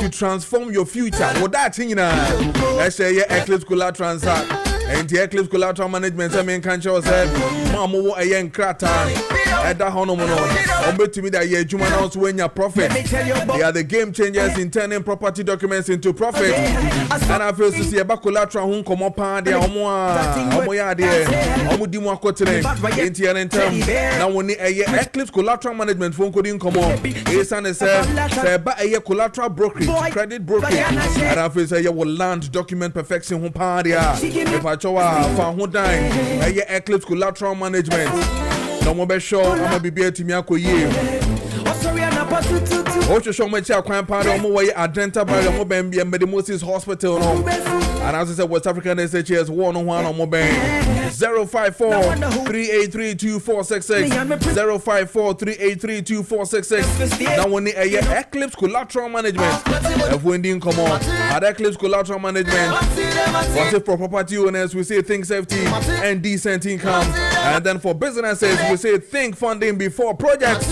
to transform your future. What that thing let's say Eclipse Collateral Transact and the Eclipse Collateral Management. I mean, can't you say, Mamo a young crata at the Honomono? To me that yeah, Juman also when your profit. They are the game changers in turning property documents into profit. And I feel to see about collateral who come up on the Omoya there, Omudimo Cotine, Indian and Term. Now, when a Eclipse Collateral Management phone couldn't come on, it's an say, but a collateral brokerage, credit brokerage, and I feel say you will land document perfection home party. If I show for who dying, a Eclipse Collateral Management. No more show, I'm gonna be able to me ako ye. Ocho show me check kwan pa do mo way adenta by the mobile and the Moses Hospital no. And as I said, West African SHS 101 on mobile 054-383-2466 054-383-2466. Now when the Eclipse Collateral Management if we didn't come on at Eclipse Collateral Management, what if for property owners we say think safety and decent income, and then for businesses we say think funding before projects.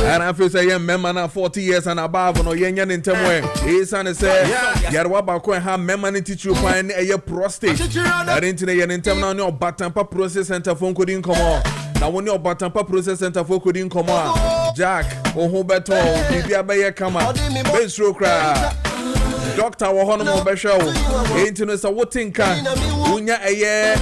And I feel say member na 40 years and above no yenyan in temwe. He san say yarwa ba ko ha member ni teach you find a prostate. That into the yen tem na no Batampa process center phone coding come on. Now when your Batampa process center phone coding come on. Jack oho beto bibia be ye kama. Be stroke cry. Doctor wo hono mo be show. Into no so wotinka. Unya eye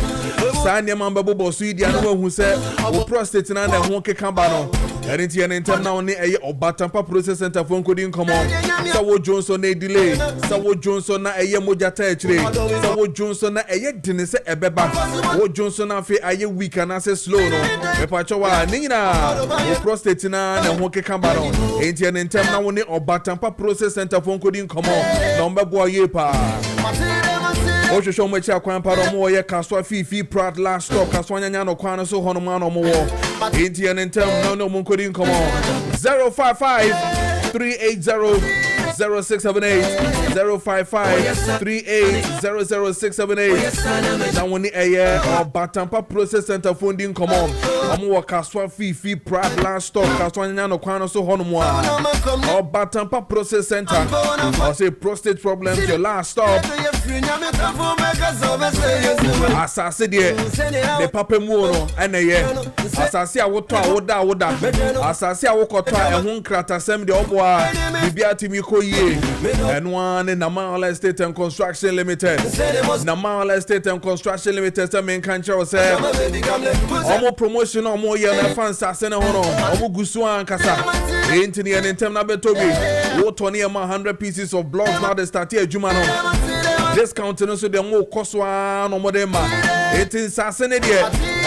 Sanya mamba bobo suidi anu hu se wo prostate na na ho keka ba no. Erinti and intem na oni eye Batampa process center phone coding come on. Sawo Johnson na delay. Sawo Johnson na eye mojata echire. Sawo Johnson na eye dine se ebeba. Wo Johnson na fe aye weak and say slow no. Me pa chowa ni na wo prostate na ho keka ba no. Erinti and intem na oni Batampa process center phone coding come on. Na mbebo ye pa. Ocho show me check kwan pa do mo ye kaswa fifi prat last stop kaswa nyanya no kwan so hono ma no mo wo. Erinti and intem no mo coding come on 055-380-0678 055-380-0678. Now when the Batampa process center phone didn't come on. I'm work kaswa fifi prat last stop kaswa nyanya no kwan so hono mo or Batampa process center or say prostate problems your last stop. Asase de the papa mu no ene ye asase a woto a woda asase a wokoto a ehun kratasem de oboa bibia timi koyie eno an na Maakye Estate and Construction Limited na Maakye Estate and Construction Limited say men kan chew say omo promotion omo ye na fans ase ne hono omo gusu an kasa entini en intem na betobi woto ne 100 pieces of blocks now they start here juma no discounting so dem wo koswa no modema etin sasene de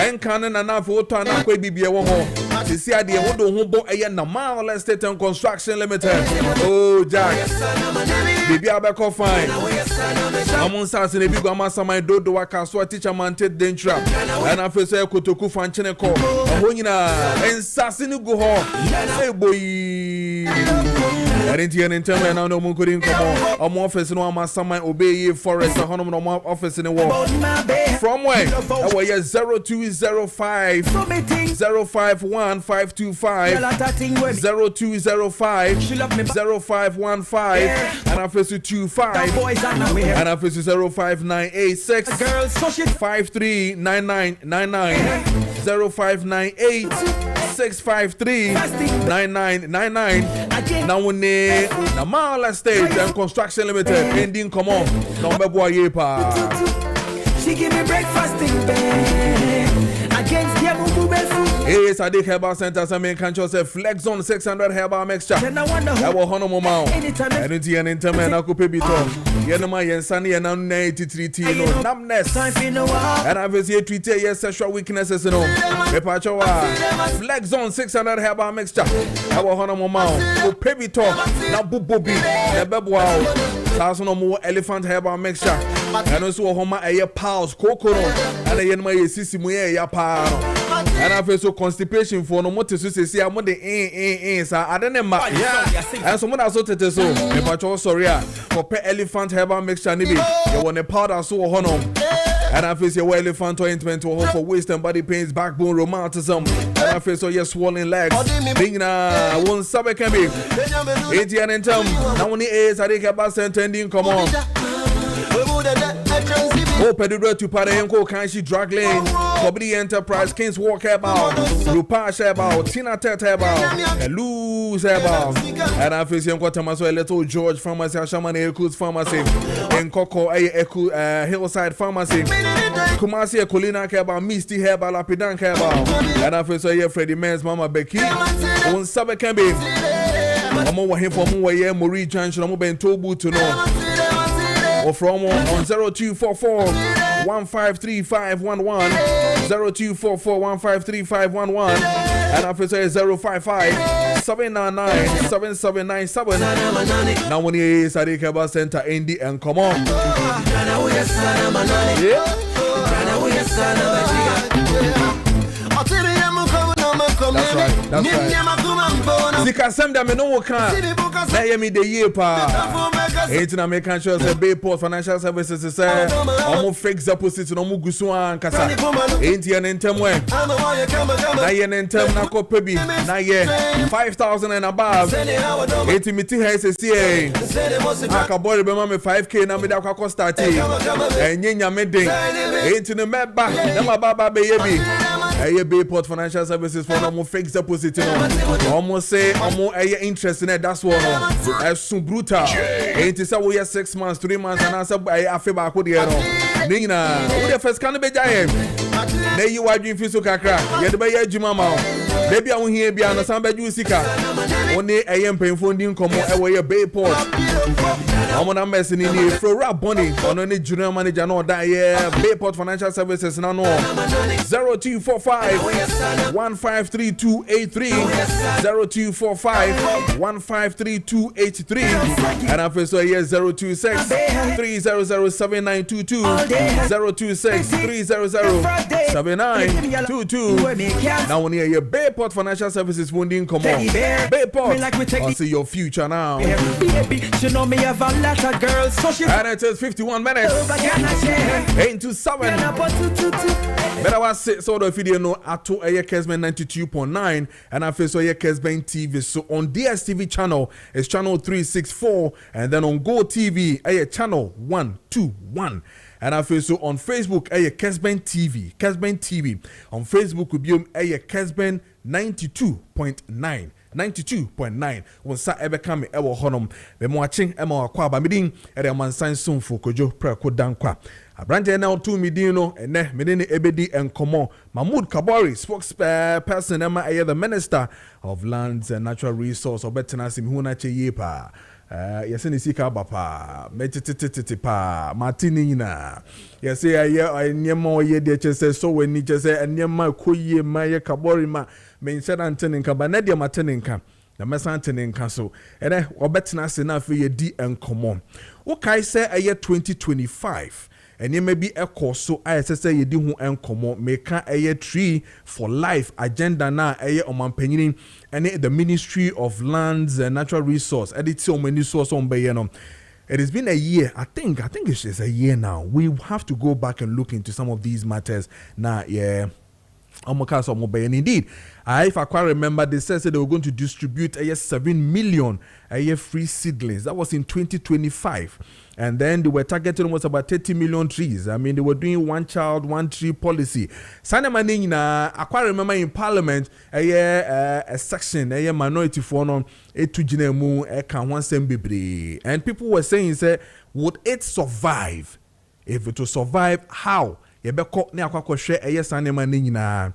enkan na na foto na kwa bibie wo ho sisi ade wo do ho bo eye na Maakye Estate and Construction Limited. Oh Jack bibi abeko fine amon sasene bi gwa masama dodo waka so teacher man ted dentra and afese kotoku fanchene ko ho nyina ensasene go ho hey boy Erinti and intem na no mo kodin komo omo office no amasama obey forest honom no office in the wall from where our year 0205 051 525 0205 0515 and office 25 and office 05986 539999 0598 653 9999. Now when na Maakye Estate and Construction Limited ending come on number boy ye pa. She give me breakfast in bed against Hey, Sadiq Herbal Center, some men can't say Flex on 600 herbal mixture. I will honor Mama. Energy and interment, I could pay bit off. Yenoma Yensani and 93 no numbness. And I've here treat yes sexual weaknesses no. Flex on 600 herbal mixture. I will honor Mama. Go pay bit off. Now Bubobi, never wow. 1,000 or more elephant herbal mixture. And also Homa a pals, cocoa, and a Yenma Sissy Muya Paro. And I feel so constipation for no more to say, I'm the I don't know. And someone else told so. If I told sorry, for pay elephant herbal mixture, you want a powder so honor. And I face your elephant ointment for waist and body pains, backbone rheumatism. And I face your swollen legs. Dingna won't sub can be. ATN and Tom. Now when the A's I think about sending come on. Oh, Pedro to Parayanko, Kanshi Drug Lane, Kobri Enterprise, Kings Walk about, Rupash about, Tina Tet about, and Lose about. And I face young Quatamaso, a little George Pharmacy, Shaman Ekus Pharmacy, and Coco Hillside Pharmacy, Kumasi Colina Kaba, Misty Heba, Lapidan Kaba. And I face a Freddie Man's Mama Becky, on Sabe can be. I'm over him for more, yeah, Marie Junction, I'm over in Tobu to know. Or from on 0244 153511 0244 153511 and after say 055 799 7797. Now when he is at the Kaba Center Indy and come on. That's right. Zika Samda me no can. Say me the year pa. Ain't na make sure say Bayport Financial Services say almost fix deposits no mu gusu an kasa. Ain't ye nentem we. Na ye nentem na ko pebi. Na ye 5,000 and above. Ain't me ti he say aka boy be ma me 5k na me da kwa start. Enye nya me den. Ain't no me ba na ma baba be ye bi. Aye Bayport Financial Services for no fixed deposit almost say aye interest in it, that's what as so brutal ain't say we 6 months 3 months and answer aye afi ba ko de no nina we the first can be giant na you wadwin fi so kakra ye de be ya adwuma ma baby a wo hia bia no san ba ju sika oni aye mpenfo ndi nkomo e we ye Bayport na messing in the Flora Bonnie on any junior manager no that yeah Bayport Financial Services no 0245 153283 0245 153283 and I feel so here 026 3007922 026 3007922. Now when you hear Bayport Financial Services funding come on Bayport I'll see your future now. She know me have a lot of girls, so she and it is 51 minutes. 8 to 7. Better was say so the video no ato a Kessben 92.9 and I feel so a Kessben TV. So on DSTV channel it's channel 364 and then on Go TV a channel 121. And I feel so on Facebook a Kessben TV. Kessben TV on Facebook will be a Kessben 92.9. 92.9 when sa ebe kame ewo honom be mo achen e ma akwa ba midin e de mansan sonfo Kojo Preko Dankwah abrante na otu midin no ene medin ebedi enkomo Mahmoud Kabori spokesperson ema the Minister of Lands and Natural Resource obetena sim hu na che yepa yese ni sika bapa metitititi pa matini nyina yese aye nyema oye de chese so weni chese nyema koye ma ye Kabori ma mention anteninka ba na de mateninka na mesa anteninka so ene obetena se na fe ye di enkomo wo kai se aye 2025 ene maybe ekoso ayesese ye di hu enkomo meka aye tree for life agenda na aye omampanyini ene the Ministry of Lands and Natural Resource edit o many source on be no. It has been a year. I think it's just a year now. We have to go back and look into some of these matters now. Yeah. Indeed, if I quite remember, they said they were going to distribute 7 million free seedlings. That was in 2025. And then they were targeting almost about 30 million trees. I mean, they were doing one child, one tree policy. I quite remember in Parliament, a section, a minority for and people were saying, would it survive? If it will survive, how? Yebeko ne akwakwo hwe sanema ne nyina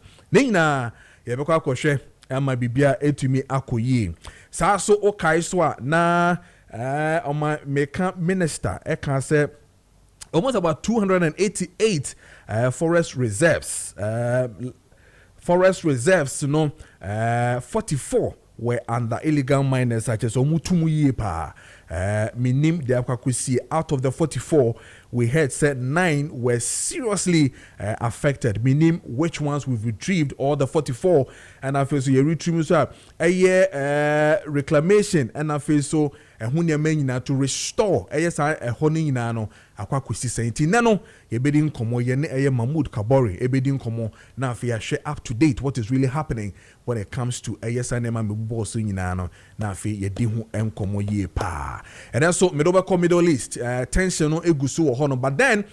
yebeko akwohwe ama bibia etumi akoyi saa so okai so a na meka minister can say almost about 288 forest reserves you know 44 were under illegal miners such as omutumu ye pa minim de akwakosi out of the 44 we heard said 9 were seriously affected, meaning which ones we've retrieved, all the 44, and I feel so you retrieve so a year reclamation, and I feel so to restore a honey nano akwa kwesi senti nano ebedi nkomo ye ne Mahmoud Kabori ebedi nkomo na afia share up to date what is really happening when it comes to nema mebubo so nyina no na afia ye di hu enkomo ye pa. And also Middle East tension no egusu wo hono, but then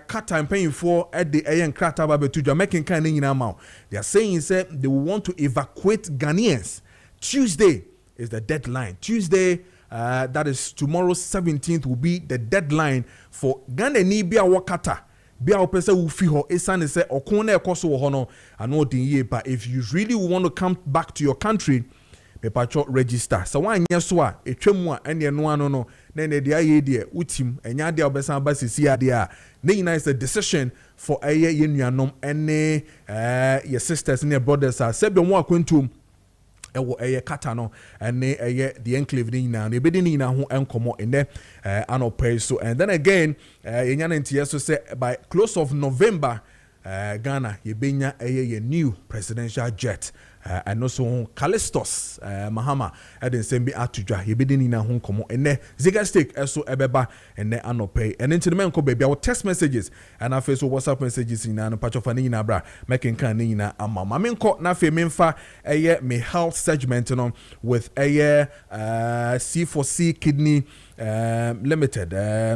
cut time paying for at the nkrata ba betu Jamaican kan nyina ma. They are saying say they want to evacuate Ghanaians. Tuesday is the deadline. Tuesday, that is tomorrow 17th, will be the deadline for Ghana ni bia wakata. Bia opesa ufi ho esan se okone ekoso wo hono ano din ye, but if you really want to come back to your country, pepacho register. So wan yeso a etwemu a ene no ano no na ne dia ye de utim enya de obesan ba sisi ade a ne nyina is a decision for ye nuanom ene your sisters and your brothers are sebe mo akwentum ewo kata no ene the enclave ni na ebedi ni na ho enkomo ene anopay. So and then again yenya ntie so say by close of November Ghana yebenya ye new presidential jet and also Callistus Mahama eden sembi atudwa yebedi ni na ho enkomo ene Ziga Stick eso ebeba ene anopay. And into the men ko baby our text messages and our face WhatsApp messages ni na no patch of ani na bra making kan ni na ama mame nko na fe memfa me health segment no with C4C kidney limited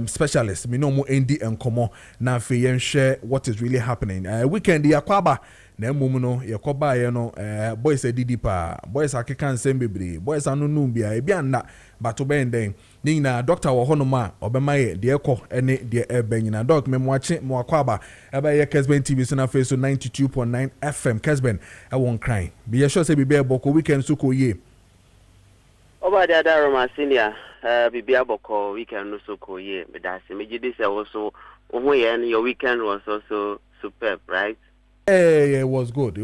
specialist me no mo endi enkomo na fe yen share what is really happening weekend yakwaba na mumu no yakoba ye no boys edidi pa boys akekan sembebre boys anunu bia e bia na bato benden ni na doctor wo hono ma obema ye de ekọ ene de ebenyina doc me moache mo akwaba ebe ye Kessben TV so na face so 92.9 FM Kessben e won cry be ye sure say be boko weekend so ko ye oba da Roma senior be boko weekend no so ko ye me da se me gidi se also wo ye your weekend was also superb, right? Hey, it was good.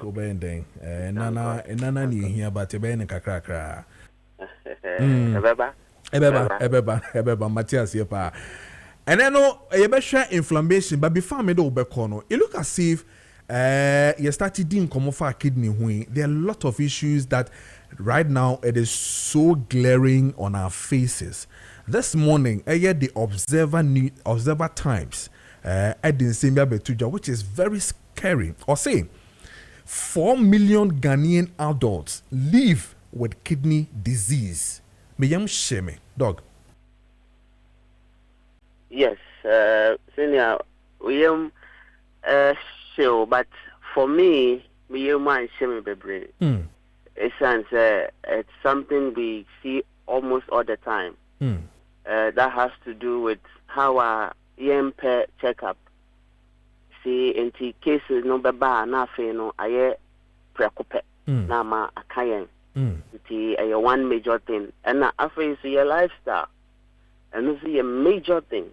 Obending. Nana ni here but ebe kakrakra. Ebeba Matthias here pa. And I know you share inflammation, but before me do bekono, it look as if you started doing come for kidney hui. There are a lot of issues that right now it is so glaring on our faces. This morning, the Observer Times which is very scary. Or say 4 million Ghanaian adults live with kidney disease. Meyam sheme, dog. Yes, senior, we am sure, but for me, we am shame bebre. It's something we see almost all the time. That has to do with how our per checkup. See, in cases no baba na fe no aye prekope na ma akayen. It's a one major thing, and na afe so your lifestyle, and this is a major thing.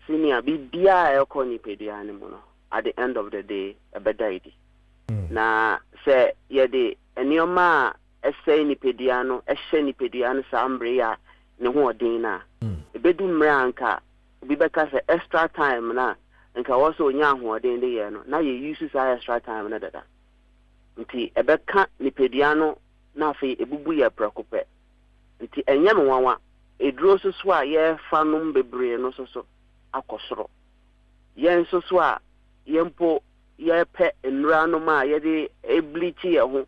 Senior be bia e ko ni pediane mo no. At the end of the day, a better idea. Na say ye de enioma essay ni pediano, essay ni pediano sambre ya ne ho odin na. Ebedu mranka be because extra time na nka also nya ahoden de ye no na ye use extra time na dada nti ebeka nipediano na fe ebubu ye prekope nti enye no wanwa eduro so a ye fanum bebre no so akosoro ye so a ye mpo ye pe enura no ma ye de eblichi ye ho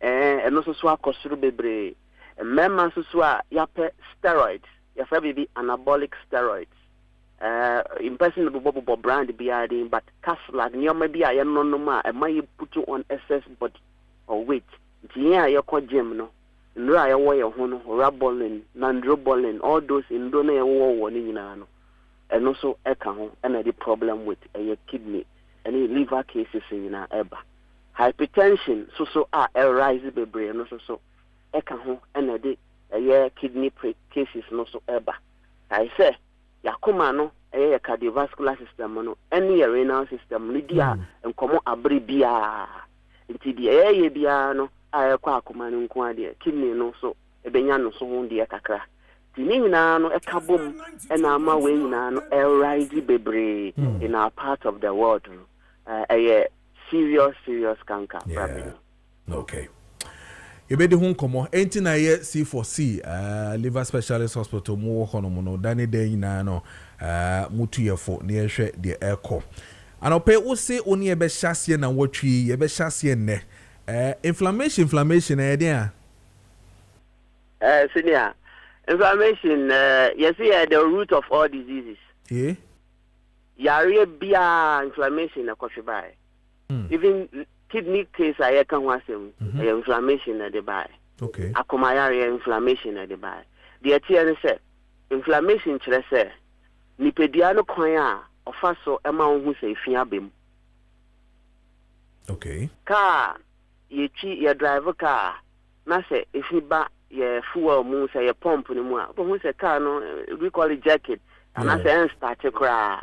eno so akosoro bebre memma so a ya pe steroids ya fa bibi anabolic steroids in person bobo brand biadin but castle nyoma bia ye no ma e ma put you on excess body or weight ntia ye ko gym no nra ye wo ye ho no rabolin nandrobolin all those ndo na ye wo ni nyina no eno so e ka ho na the problem with your kidney any liver cases nyina eba hypertension so rise bebre no so e ka ho na the your kidney cases no so eba I say yakoma no eye cardiovascular system no any renal system no dia enkomo abre bia nti dia eye bia no ayekwa akoma no nko ade kidney no so ebenya no so ho dia kakra no ekabom ama we no rise bebre in our part of the world. A serious canker. Yeah. Okay. You be the home komo enti na ye C4C liver specialist hospital mu hono no dani den na no mutu yefo na ye hwe de eko anope wo se oni e be hyase na watwi ye be hyase ne inflammation e dey senior inflammation you see the root of all diseases. Yare bia inflammation na kwhwe even kidney case I can wasem inflammation at the by. Okay. Akomayare inflammation at the by. The TN said inflammation chere say nipediano kwan a ofaso ema hu say fia bem. Okay. Car ye drive car na say if you ba ye fuel mu say ye pump ni mu a but hu say car no we call it jacket and I say start cra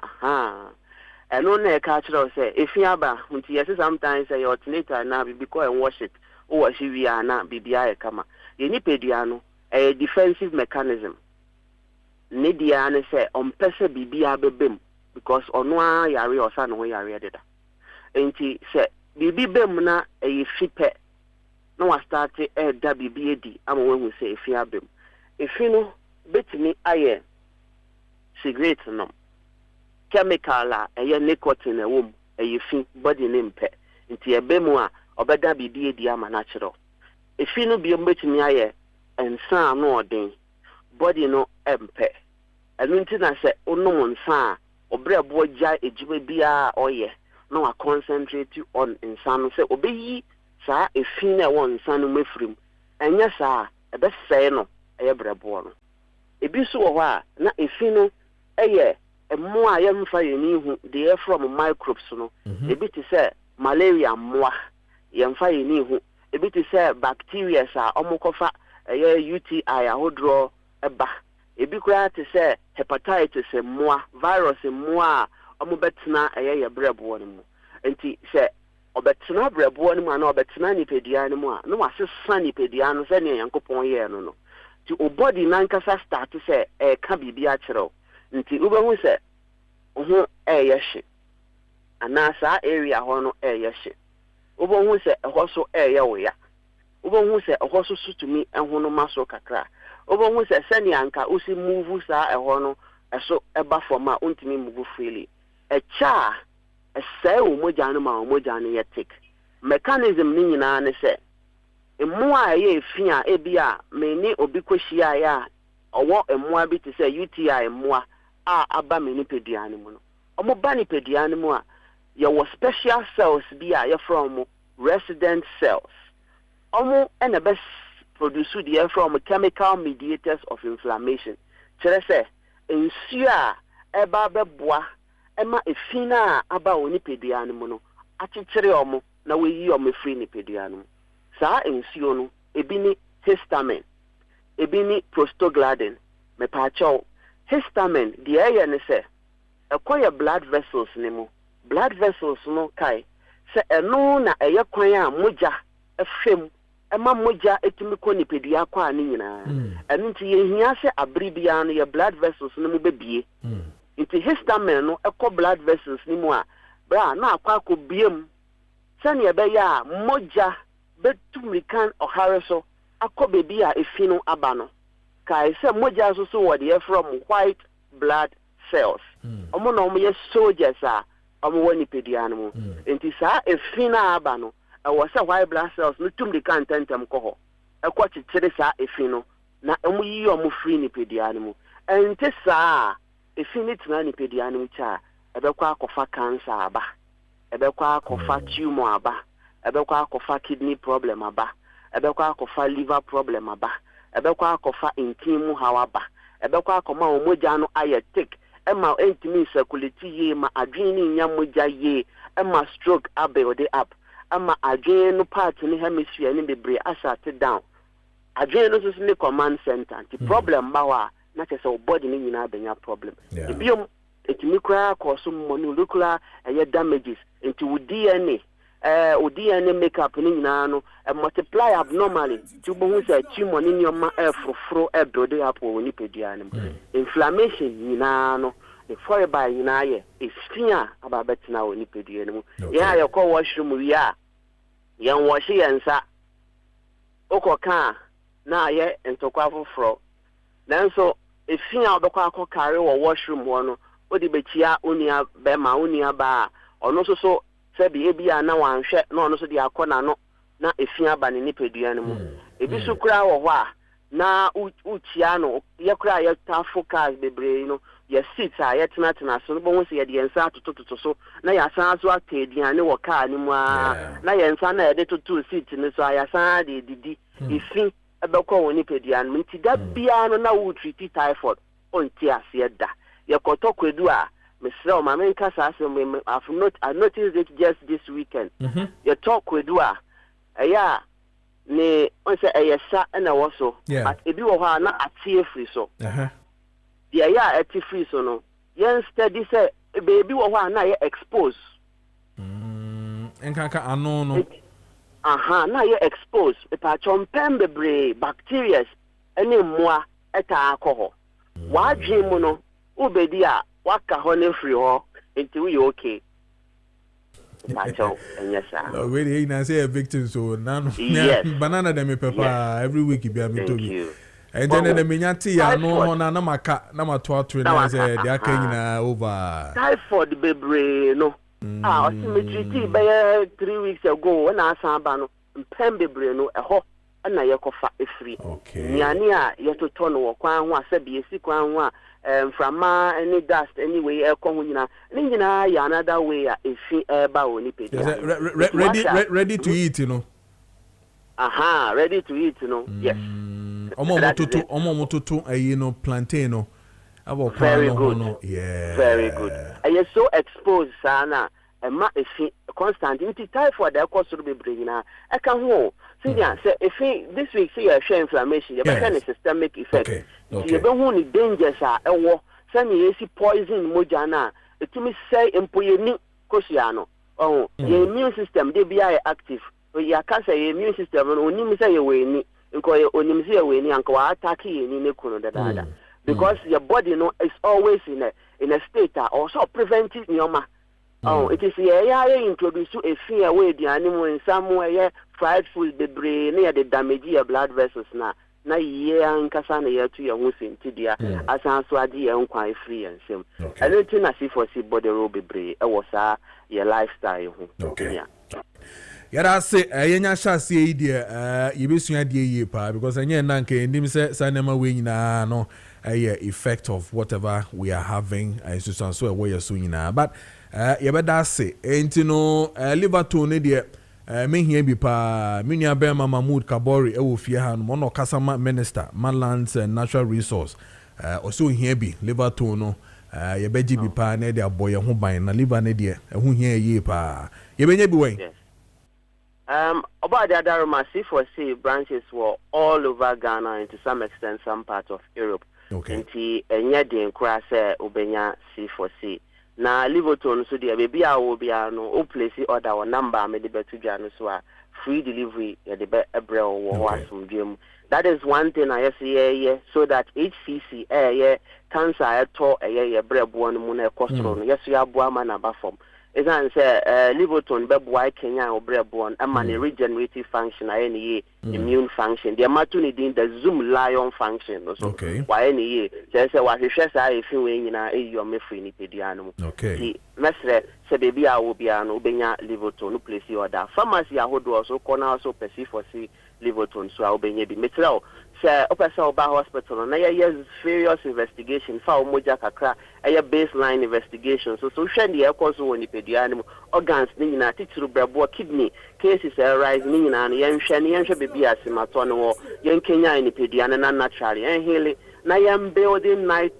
and no ne catch say if you aba until yes sometimes say alternator na be because and wash it or wash we are na bibia kama ye ni pediano a defensive mechanism ne dia ne say on pese bibia bebem because ono a yare osa no yare deda enti say bibi bem na e fipe no wa start da bibia di ama we say if you abem if you no betimi aye cigarette no chemical a nicotine a womb a fin body name pet into a bemu obeda bibi di ama natural if you no be mbet me aye and san no odin body no empe anu nti na se onom nsa obre boja ejibe bia oye no a concentrate on insan se obeyi sa efin na won nsan no mefrim enya sa ebe sei no eye brebo no ebi so wo ha na efin no eye moa yemfa yeni hu the from microbes no ebi ti say malaria moa yemfa yeni hu ebi ti say bacteria sa omokofa UTI ahodro eba ebi kura ti say hepatitis moa virus moa omobetena ye brebo no mu enti say obetena brebo no mu na obetena nipedia no mu a no wasesa nipedia no say ne yankopon ye no no ti o body nankasa start say ka bibia kire nti ubehu se ohu eyehye anasa area ho no eyehye ubehu se eho so eyewoya ubehu se eho so sutumi eho no maso kakra ubehu se sani anka usi move sa eho no eso eba forma untimi move freely echa ese umoja no ma umoja no yetik mechanism ni nyina ne se emu a ye efia ebia meni obi kwhia ya owo emu abi te se UTI emu aba meni pediane mu no omo ba ni pediane mu a ye wo special cells bia ye from resident cells omo ena be produce the from chemical mediators of inflammation chere se ensu a eba beboa ema efina aba oni pediane mu no akikere omo na we yi omo free ni pediane mu sa ensu no ebi ni histamine ebi ni prostaglandin me pa chaw histamine the area ne se acquire blood vessels ne mu blood vessels no kai se eno na eye kwan a moja efem ema moja etimi ko nipedia kwa ani nyina eno nti ye hia se abribia no ye blood vessels ne mu bebie nti histamine no ekọ blood vessels ne mu a bra na akwa ko biem se ne be ya moja betumikan ohareso akọ bebi a efino aba no kai se moja so what they from white blood cells omo no mo ye soldiers a omo woni pediano mu enti sa efina aba no e wo se white blood cells no tum de kan tentem ko ho e ko chichire sa efino na omo yi omo free ni pediano mu enti sa efini tena ni pediano mu cha e be kwa akofa cancer aba e be kwa akofa tumor aba e be kwa akofa kidney problem aba e be kwa akofa liver problem aba ebekwa akofa intimu hawaba ebekwa akoma omoja no ayetik ema entimi circulate ye ma adwene nya moja ye ema stroke build up ama adwene no part ni hemisphere ni bebre asate down adwene no so ni command center the problem bawa na chese body ni nyina benya problem ebiom etimi kra cause molecular damages into DNA DNA makeup ni nyina no multiply abnormally to bo hu say tumor ni nyoma frofro build up woni pedua ni inflammation nyina no the foreby nyina ye efia ababetina woni pedua ni mu ya ye call washroom wi a yan wash yensa okoka na ye ntokwa foforo nanso efia obekwa akokare wo washroom wo no odi betia onia be ma onia ba ono so sebi ebia na wanhwe na ono so de akona no na efia ba ne nipadua ne mu ebi so kura wo ho a na uchia no ye kura ye ta focus bebre no ye sit a ye tena so no bo se ye de ensa tototo so na ya san so atediane wo car ne mu a na ye ensa na ye de totu sit ne so ya san de didi efi ebekọ woni nipadua ne nti da bia no na wo treat typhoid onti ase da ye koto kwedu a Mr. Mamenka I noticed it just this weekend. You talk with Dua. Yeah, ne on say a sa and a waso. But if you are not a tear free so. Yeah, a tea free so no. Yen steady say baby or na ye expose. Enkanka anono. Na ye expose. If I chompembe bre bacteria any more at alcohol. Why dream no? Ubedia. Waka honey free ho until we okay. Pacho and yes sir. Already I say a victim so now banana dem pepper every week be me to me. And then the minyati ya no na maka na matwa na say they are kenya over. Typhoid bebre no. Osimeti be 3 weeks ago when I samba no mpem bebre no eho na yekofa efri. Okay. Nyane a yetoto no wo kwan ho asabi esi kwan ho a from any dust anyway nyina ya another way efi eba woni pedi ready to eat you know ready to eat you know yes omo mototo ayi no plantain no abo very good no yeah very good I so exposed sana ma efi constant nti typhoid e ko soro bebre nyina e ka ho Sidia say if this week see your share inflammation, you can systemic effect. You don't want the dangers are send you see poison mojana. It me say empoyeni kosiano. Oh, your immune system they be active. You can say immune system only say you weni. Because only say weni anko attack you ni nekuno dada. Because your body no is always in a state also preventive nyoma. It is introduced to a fear way the animal in somewhere fried food the brain near the damage your blood vessels na ye ankasa na ye to your musin tidia asan so ade ye nkwan free and same anything as if for see body roll bebre e was your lifestyle ho yara say yenya shase yi de yebesua de ye pa because anya na nka ndim say sanema we nyina no effect of whatever we are having so we are so nyina but yebeda say enti no Liverpool ne de me hia bi pa menua be mama Mahmoud Kabori e wo fie ha no no kasama minister Manlands and Natural Resource also hia bi Liverpool no yebeji bi pa na de aboye ho ban na liver ne de ho hia ye pa yebenya bi wen about the other massive for say branches were all over Ghana and to some extent some parts of Europe. Nti enya de nkra say obenya C4C na Liverpool so dia baby a wo bia no o place order or number me de betu dwa no so a free delivery ya de be ebre wo asomdwem. That is one thing I say so that HCC cancer to brebo no mu na ekostro no yeso ya boa ma na ba form is an say Liverpool be boa Kenya o brebo and man regenerative function immune function the matu ni din the zoom lion function so why any say wa hwehwe sa efi we nyina eyo me free ni pedua no ti mesre se baby a wo bia no benya Liverpool no place order pharmacy ahodo so corner so perceive for see Liverpool so a obenya bi metrao say opesa oba hospital na yes various investigation fa omoja kakra baseline investigation so hwe the ekos so woni pedua no organs ni nyina tituru brebo kidney cases arise ni nyina no yenhwe baby asimato no yen Kenya ni pedua na naturally hele na yam building night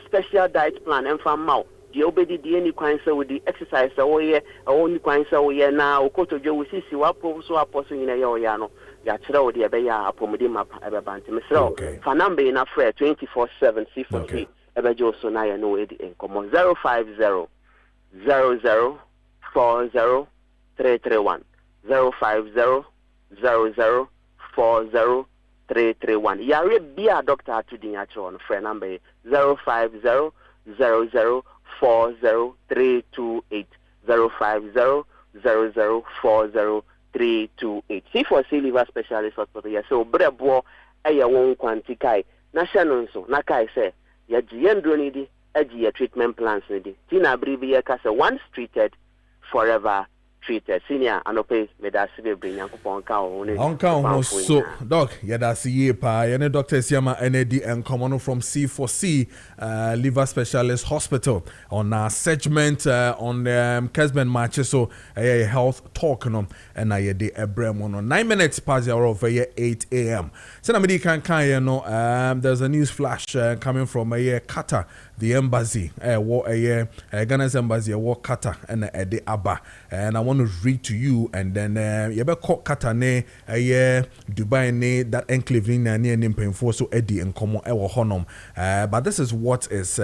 special diet plan and farm mau the obedi the any kwan say with the exercise only kwan say na okotojo we sisi wapo so aposo nyina ye no ya kira wo de be ya apomudi map ebe bante mesro fa number na free 24/7 C4C ebe jo so na ye no edi enkomo 050 0040 331 0500040 Yare be a doctor to the actual friend number 0500040 0500040 See for liver specialist hospital. So brebo aya won kwantikai na hye so na kai say ya giendro ni di agi treatment plans ni di tina bribi ya ka say once treated forever treated senior anope medasibe bring yankopon ka ho so doc yadasi ye pa yene Dr. Siama NAD and common from C4C liver specialist hospital on our segment on Kessben Maakye so a health talk no and I de ebrem on 9 minutes past the hour of 8 a.m. So na me kan no there's a news flash coming from Qatar, the embassy Ghana's embassy Qatar and de Aba, and I want to read to you and then you better call Qatar ne Dubai ne that enclave ni near Nimpemfo so Eddie and Komo Honum, but this is what is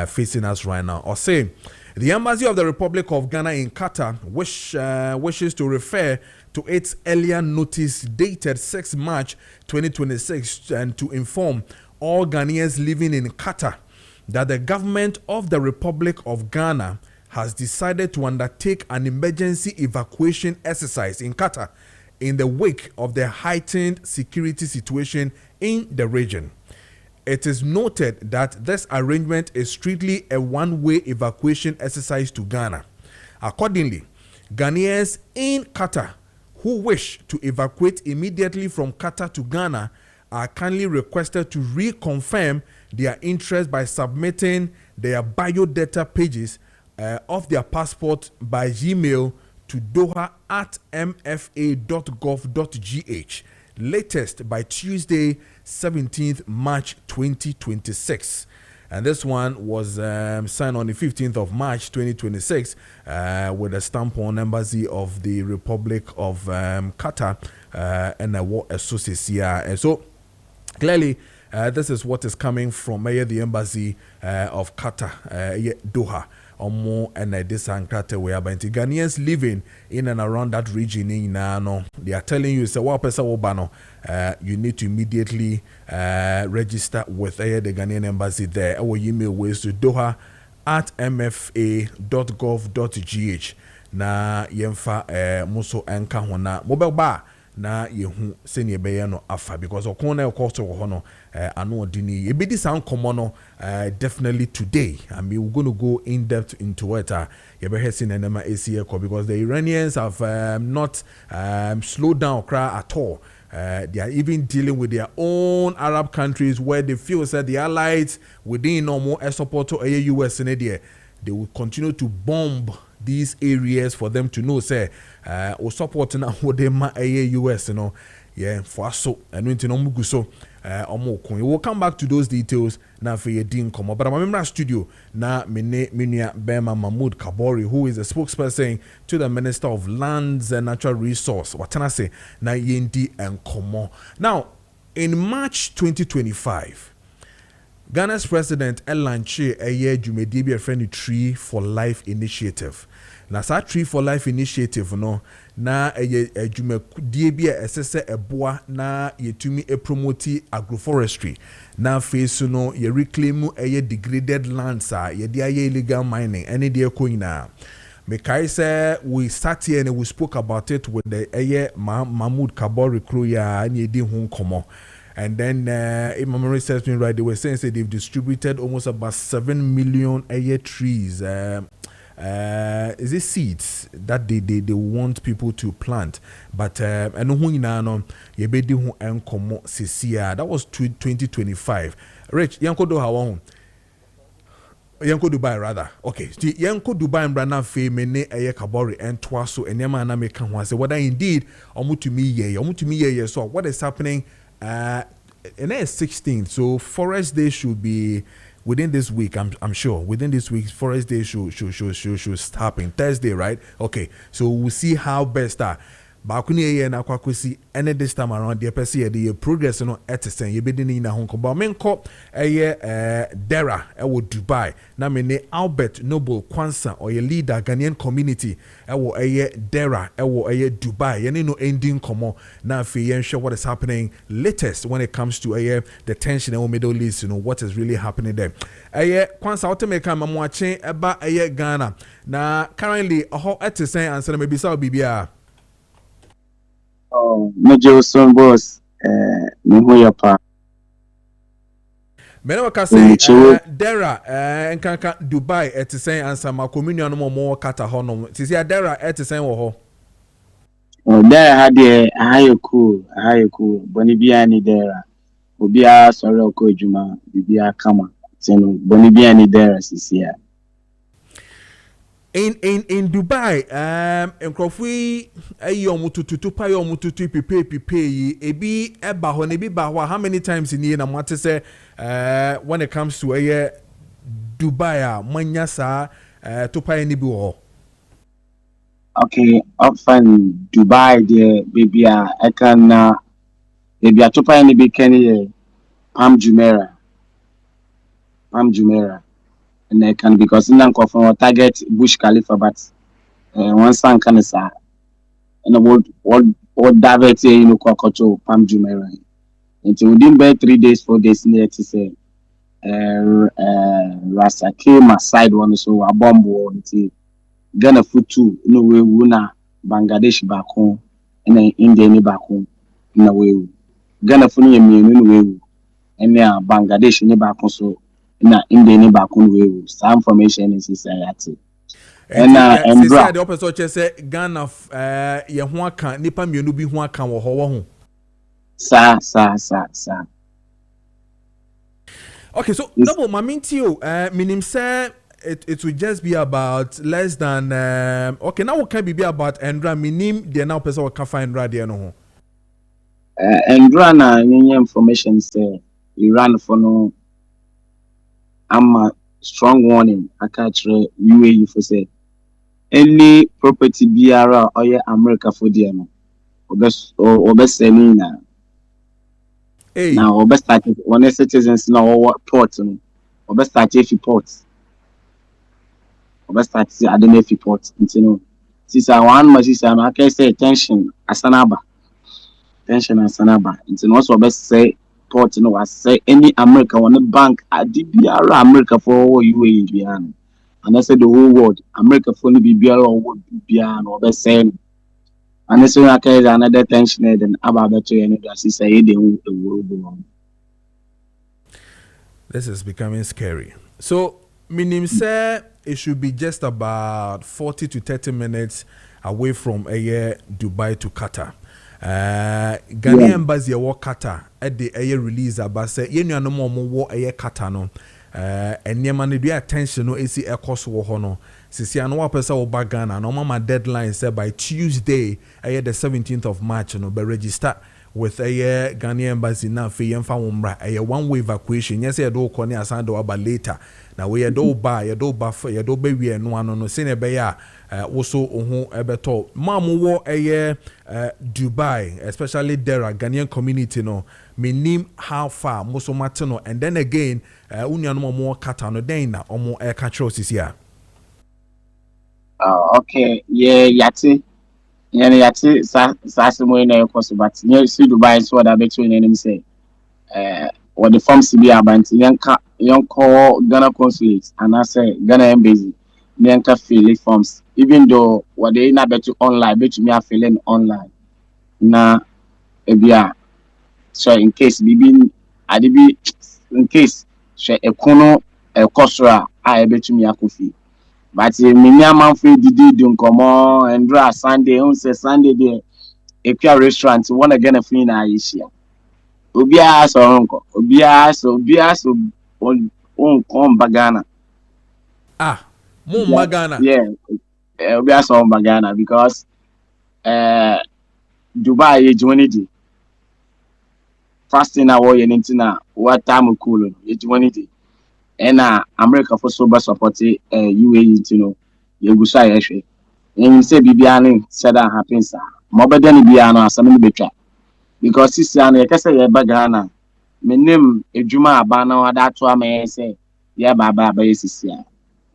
facing us right now. Or say the embassy of the Republic of Ghana in Qatar wishes to refer to its earlier notice dated 6 March 2026 and to inform all Ghanaians living in Qatar that the government of the Republic of Ghana has decided to undertake an emergency evacuation exercise in Qatar in the wake of the heightened security situation in the region. It is noted that this arrangement is strictly a one-way evacuation exercise to Ghana. Accordingly, Ghanaians in Qatar who wish to evacuate immediately from Qatar to Ghana are kindly requested to reconfirm their interest by submitting their biodata pages of their passport by email to doha@mfa.gov.gh latest by Tuesday 17th March 2026. And this one was signed on the 15th of March 2026 with a stamp on embassy of the Republic of Qatar and a war association. And so clearly this is what is coming from the embassy of Qatar, Doha. Omo and this Qatar whereby Ghanaians living in and around that region they are telling you say you need to immediately register with the Ghanaian embassy there. Our email ways to doha@mfa.gov.gh na yemfa muso enka hona mobile bar na yehu senior be no afa because okona cost ho ano odini ebedi sound common definitely today. I mean we're going to go in depth into it yebe hesin enema ACA because the Iranians have not slowed down at all. They are even dealing with their own Arab countries where they feel that the allies within normal support to US in there, they will continue to bomb these areas for them to know say or support na what they ma US for us so and when to so we will come back to those details now for your din come but I'm in studio na Minia Bema Mahmoud Kabori, who is a spokesperson to the Minister of Lands and Natural Resource what can I say na yendi and komo. Now in March 2025 Ghana's President Elanche Jumedi a friendly Tree for Life initiative. Na sa Tree for Life initiative no na jumedie bi esese eboa na yetumi promote agroforestry na face no ye reclaim degraded lands ye de illegal mining any de koina. Mekai say we sat here and we spoke about it with the Mahmoud Kabori crew ya and ye di ho komo. And then, if my memory serves me right, they were saying they've distributed almost about 7 million trees. Is it seeds that they want people to plant? But that was 2025. Rich, Yanko do how Yanko Dubai rather. Okay, Yanko Dubai and Brana Fe Mene Eye Kabori and Twaso and Yamana Mekan was whether indeed Omutumi so what is happening? And it's 16th, so Forest Day should be within this week. I'm sure within this week, Forest Day should happen Thursday, right? Okay, so we'll see how best that. baako ne ye na kwakosi ene this time around the person ye the progress no etesen ye bedi ni na honko ba menko Dera wo Dubai na me ne Albert Noble Kwansa or ye leader Ghanaian community wo Dera wo Dubai ye no ending komo na afi ye nhwe what is happening latest when it comes to the tension in Middle East, what is really happening there. Kwansa otemeka mamwache eba Ghana na currently ho etesen answer maybe sa bibia. Oh, Major son boss, Mihoyapa. Mena say Dera nkanka Dubai etisen answer ma communion no more kata ho no. Sisi Dera etisen wo ho. Oh, Dera had a higher cool. Bonibia ni Dera. Obia sorry ko juma, bibia kama. Sino Bonibia ni Dera sisi ya. In Dubai, nkrofui ayo mututu pa yo mututu pipe yi ebi eba ho ne bi ba ho how many times in year na mwate say when it comes to Dubai manya sa to pa ni bi ho. Okay, up from Dubai there baby I can baby to pa ni bi ken Palm Jumeirah. And I can because in Lanka from target Bush Khalifa, but one son can say, and what David say, Kojo Palm Jumeirah. Until within by 3 days, 4 days, near to say, Rasa came aside one so a bomb war until Ghana foot two, no way, Wuna, Bangladesh back home, and then India back home, no way. Ghana for me, no way, and now Bangladesh in back home so. Na Indian bakun we some information in society and say the opposite say Ghana ye ho aka nipa mienu bi ho aka wo ho sa okay so double maminti minim say it will just be about less than okay now we can be about Endra minim there now person we can find Endra there no ho Endra na any information say Iran for no I'm a strong warning. I catch UAE for say any property BR or America for the or best selling now. Now or best start one citizens now what port or best start if ports or best start I don't know if ports you since I want much is I can say tension asanaba it's also best say port I say any America on the bank at DBR America for UAE behind. And I said the whole world America for the BBR or behind or best saying. And this one is another tension than about better and as he say the world. This is becoming scary. So minim say it should be just about 40 to 30 minutes away from Dubai to Qatar. Ghanaian embassy wo Qatar at the release about say yenu anomo mo wo Qatar no enema ne dua attention no esi ekos wo ho no sisi ano wa pesa wo ba Ghana no mama deadline say by Tuesday the 17th of March no be register with Ghanaian embassy na fe yemfa wo mra 1-way evacuation yes e do ko ne asan do aba later na we do ba we no ano no se ne be ya also ohu ebeto mamu wo Dubai especially Dera Ghanaian community no menim how far most matter no and then again uniano mo kata no den na omo catch us here. Okay yati sasimo na ekoso but near see Dubai so that between enemy say what the form CB about young call Ghana consulate and I say Ghana embassy Nianka fill forms even though what they na bet online bet me filling online na ebia so in case bibi adibi in case she ekono ekosra I bet me akofi but me man free didi nkomo Endra Sunday on say Sunday there ekwa restaurant wanna get a free na Asia obia so nko obia so on bagana Magana. Yeah, we are some Magana because Dubai is 20. Fasting hour and into what time cool is 20. And America for sober support UAE, you know, you go say actually. And you say Bibiani said that happens, mobedani bia no asame betwa because sisi an ye kese ye bagana menim ejuma aba na wada to ama say ye baba ba sisi a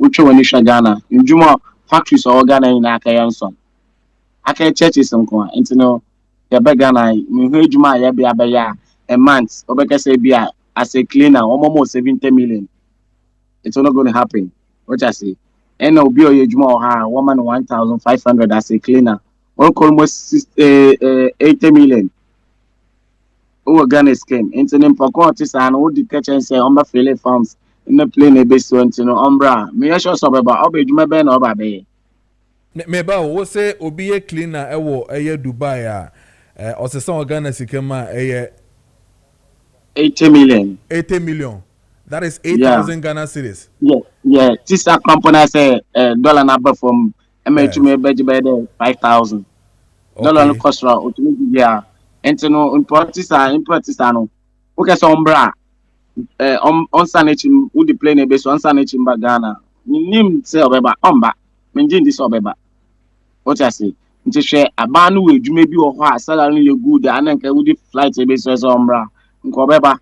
uche woni hwa Ghana ejuma factories o Ghana ina aka yanso aka churches nko enti no ye bagana me hu ejuma ye bia ba ya a month obekese bia as a cleaner almost 70 million. It's not going to happen. What I say, and no be a juma woman 1,500 as a cleaner. One almost 80 million. Oh, Ghana scheme. Internet for courts and all the kitchen say umber fillet farms in the plane a base to umbra. Me sure so about obey Juma Ben or baby. Meba wo say obi a cleaner ewo eye Dubai or se son Ghana sikema 80 million. 80 million. That is 8,000 Ghana cedis. Yeah. This company say dollar number from MHM budget by 5,000. Dollar no cost ra yeah. And no importers no. Okay, so umbra on sanachim who the plane base on sanachim Ghana. Nim say obeba omba. Menjin this obeba. What I say? Nti share abanu we dwuma bi wo ho a salary you good ananka we the flight base so umbra. Nko obeba.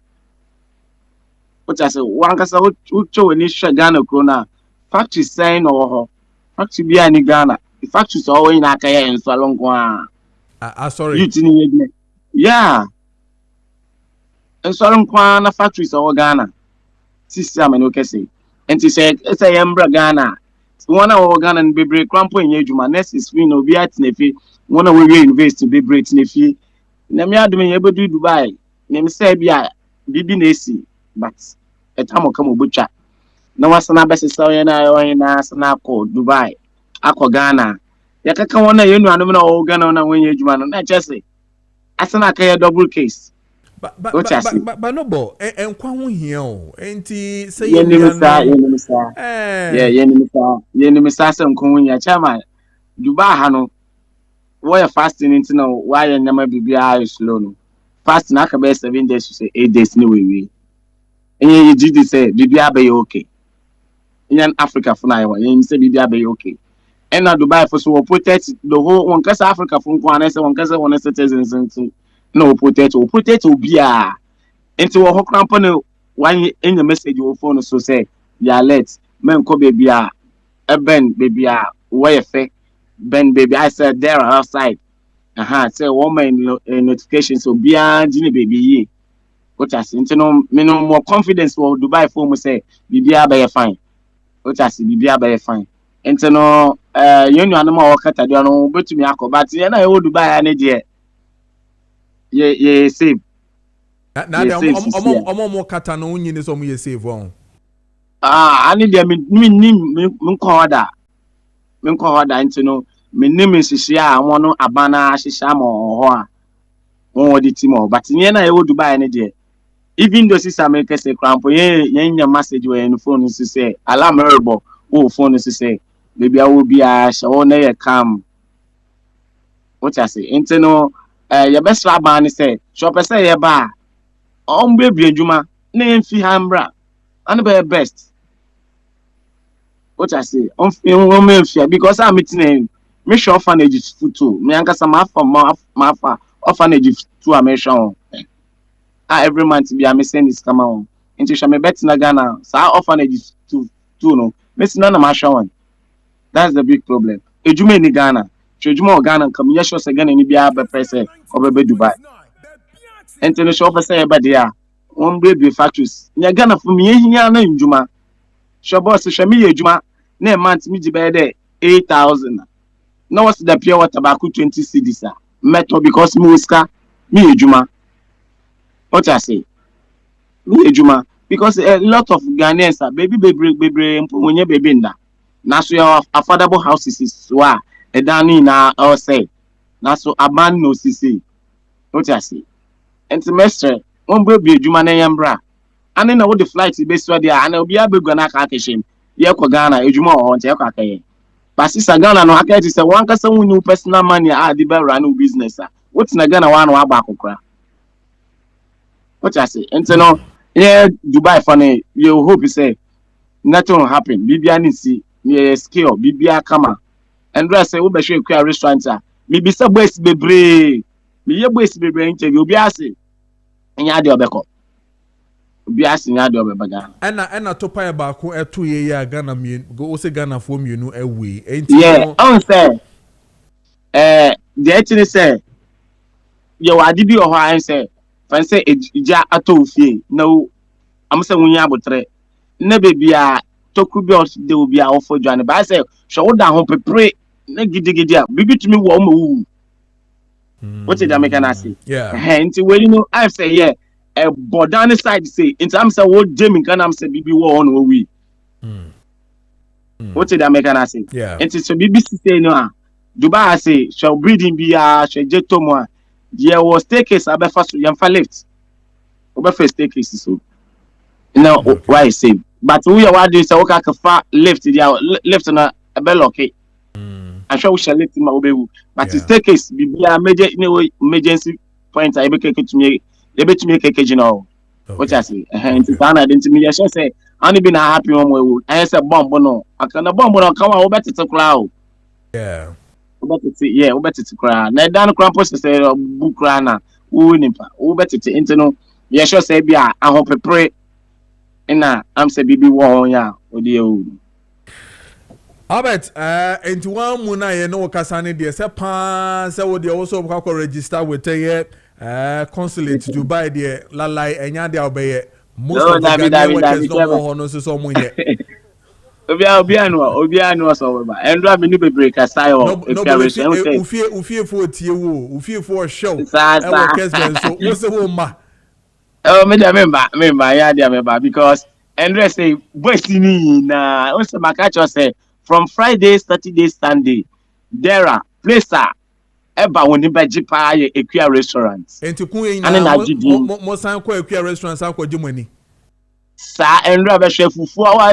What I say, one kasa ucho ni share Ghana krona factory sign or factory bi ani Ghana. The factories all in akaya en so long kwa. Sorry. You tini yeah. En so long kwa na factories all Ghana. Sister am no kese. Enti say embra Ghana. One of Ghana and bebre crampo in yejuma next is free no be at nefi. One of we invest to bebre nefi. Na me adumi ebe do Dubai. Na me say bia bibi na esi but etamo kamo butcha. Na wasana bese saw na sana ko Dubai. Akọ Ghana ya kaka wona yenu anum na o Ghana na wenye adwuma no na chese asana ka double case but no bo enkwa ho hia o enti say yenimisa se nko ho hia chama Dubai ha no wo ya fasting enti na wa ya nyama bibia slow no fast na aka be 7 days to say 8 days ni we enye gidi say bibia be okay in Africa for na yen say bibia be okay. And now Dubai for so protect the whole one case Africa from one say one case one citizens no protect bia into a whole company one in the message your phone so say ya let men ko baby ben baby where effect ben baby I said there outside say woman notification so bia jini baby ye what I say no more confidence for Dubai for me say bibia be fine what I say bibia be fine enti no yenu anoma wakata de no betumi akobati ye na e Dubai ane de ye save na de omo kata no nyini so mo ye save on ane de min ko hoda enti no menim nsihia a won no abana ahihia mo ho a won wodi timo but ye na e Dubai ane de even though sister make say crampo ye nya message we no phone so say alarm error wo phone so say baby I will be a show na ye come what I say enti no your best rabani say shop say ye ba on baby adwuma na enfi hambra and be best what I say on fi because I'm meeting me show orphanage food too me anka some ma orphanage too am show every month be am send this come on enti show me bet na Ghana sa orphanage too no me sin na ma show. That's the big problem. Ejuma in Ghana. Ejuma Ghana come yes sure say Ghana ni bia be person or be Dubai. International officer e ba dia. One baby factories. Nya Ghana for me hia na njuma. Sure boss sure me ejuma na month me di be there 8,000. Now what's the pure water back 20 cedis ah. Meto because me wiska me ejuma. What I say? Me ejuma because a lot of Ghanaians are baby mponye baby nda. Na so your affordable houses is wa edani na all say na so aban no sisi what I say enti mestre won be adwuma na yambra ane na wo the flight be so dia ane obi abegua na aka akehim ye ko Ghana adwuma ho nte ko akaye but sisa Ghana no aka ti say wan kasa wonu personal money di be run business what na Ghana wa no aba akokra what I say enti no here Dubai for you hope say nothing will happen bibia ni si skill bibia kama and dress say we be show a restaurant me be so boys bebre me ye boys bebre interview obi ase nya de obeko obi ase nya de obebaga ɛna topa ba ko eto ye ya Ghana mi go se Ghana fo mienu awe enti yeah on say the thing say ye wadi bi o ho an say fan say ija ato ofie no am say wunya abotre na bebia toku bi de obi a ofo dwane ba say hwe wo da ho pepre na gidigidi a bibi tumi wo ma wu what did I make an say yeah nti we you know I say yeah a bodan side say in terms say wo Jamie kan am say bibi wo on wo wi what did I make an say yeah nti so bibi say no a Dubai say shall breeding bia shall jeto mo there was staircase abefa so yamfa lift obefa staircase so no why say but we are what do say okay ka lift there lift na abeloke and sure we shall lift ma obewu but the staircase bia major emergency point I be keke to me keke jino what I say and to find identity me say only been happy one way I say bomb no akana bomb no come on obeti to crowd yeah obeti to crowd na dan crowd post say book crowd na we nimpa obeti to intino ye sure say bia ahon prepare na am say bibi wo ya odi e Albert, into one muna ye no kasane de se pa se wo de also ko register with consulate to Dubai de lalai enya de obeye most of the Ghanaian workers no more no so mo ye obi anu so ba endra me ni bebre kasai o ufie fo tie wo ufie fo show e wo Kessben so wo se wo ma me member ya dia member because endra say boys ni na o se makacho say from Friday, Saturday, Sunday, there are places eba woni beji pa ye Equia restaurants. Enti kun yin na mo san ko Equia restaurants akwaji mani. Sa enra be chef fufu awa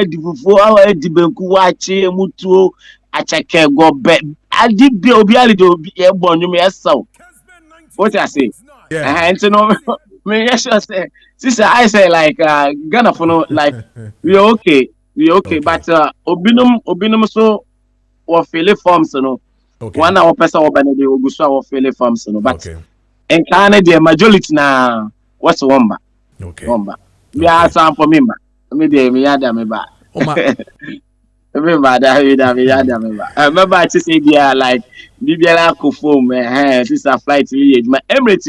di benku wa chi mutuo acheke go be adi bi obi ali do e bonyu me esaw. What I say? Yeah. And no me just say sister I say like Ghana for no like we okay. But obinum so or fill forms no. Okay. One hour person or benede oguso or fill forms no. But okay. In Canada the majority na what's womba. Okay. Womba. We are some for me me yada me ba. Remember that remember I say they like Bibiala ko form this a flight ejuma Emirates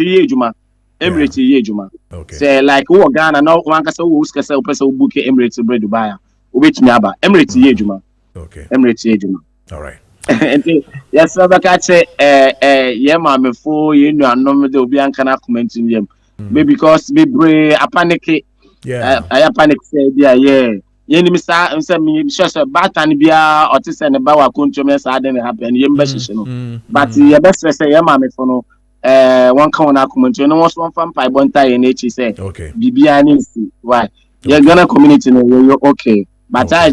ejuma. Okay. Say like who Ghana no one ka say who skasa person book Emirates bread Dubai. Ubetumi aba Emirates ejuma. Okay. Emirates ejuma. All right. Yes so baka che ye ma me fo ye nu anom de obi anka na comment yem. Because be brave a panic. Yeah. I panic say yeah. Ye ni misa say me sure batan bia or say ne ba wa kontom say dey happen ye mba hihye no. But ye best say ye ma me fo no one kan na comment no one so fan pai bonta ye na echi say. Okay. Bibia ni si why? Ye Ghana community no you okay. But I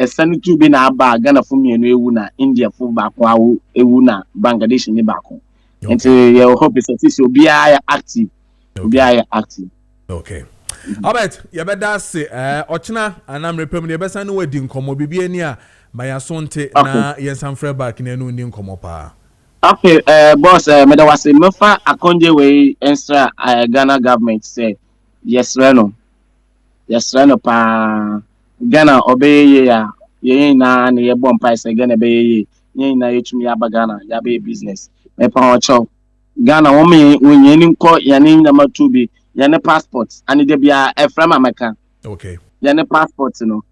Senator be na aba Ghana for me ewu na India for baako awu ewu na Bangladesh ni baako. Nti you hope is obi are active. Obi are active. Okay. Albert, you better say ochina anam repem ne besa no wadi nkomo bibia ni a mayasonte na yensan frɛ back na no ni nkomo pa. Okay, boss, me da wase mefa akonje we extra Ghana government say yes no pa Ghana obeye ya ye na ye bom pa say Ghana be ye na yetumi aba Ghana ya be business me pa ocho Ghana wo me wenye ni nko ya ni na matubi ya ne passport ani de bia e from America. Okay. Ya ne passport no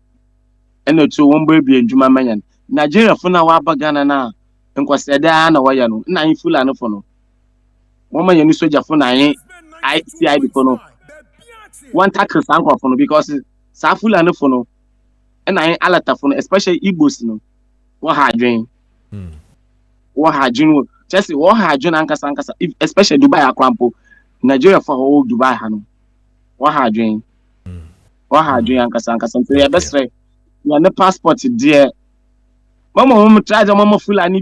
eno tu won bo bia ndwuma manyan Nigeria fo na wa aba Ghana na nkwaseda na waya no na yin fulani fo no wo manyan ni soja fo na yin ICI fo no one tackle sanko fo no because sa fulani fo no na yin alata fo no especially Igbos no wo ha adwen Chelsea wo ha adwen ankasa especially Dubai akrampo Nigeria for whole Dubai ha no wo ha adwen ankasa so ya best friend ya ne passport there mama try the mama fulani ni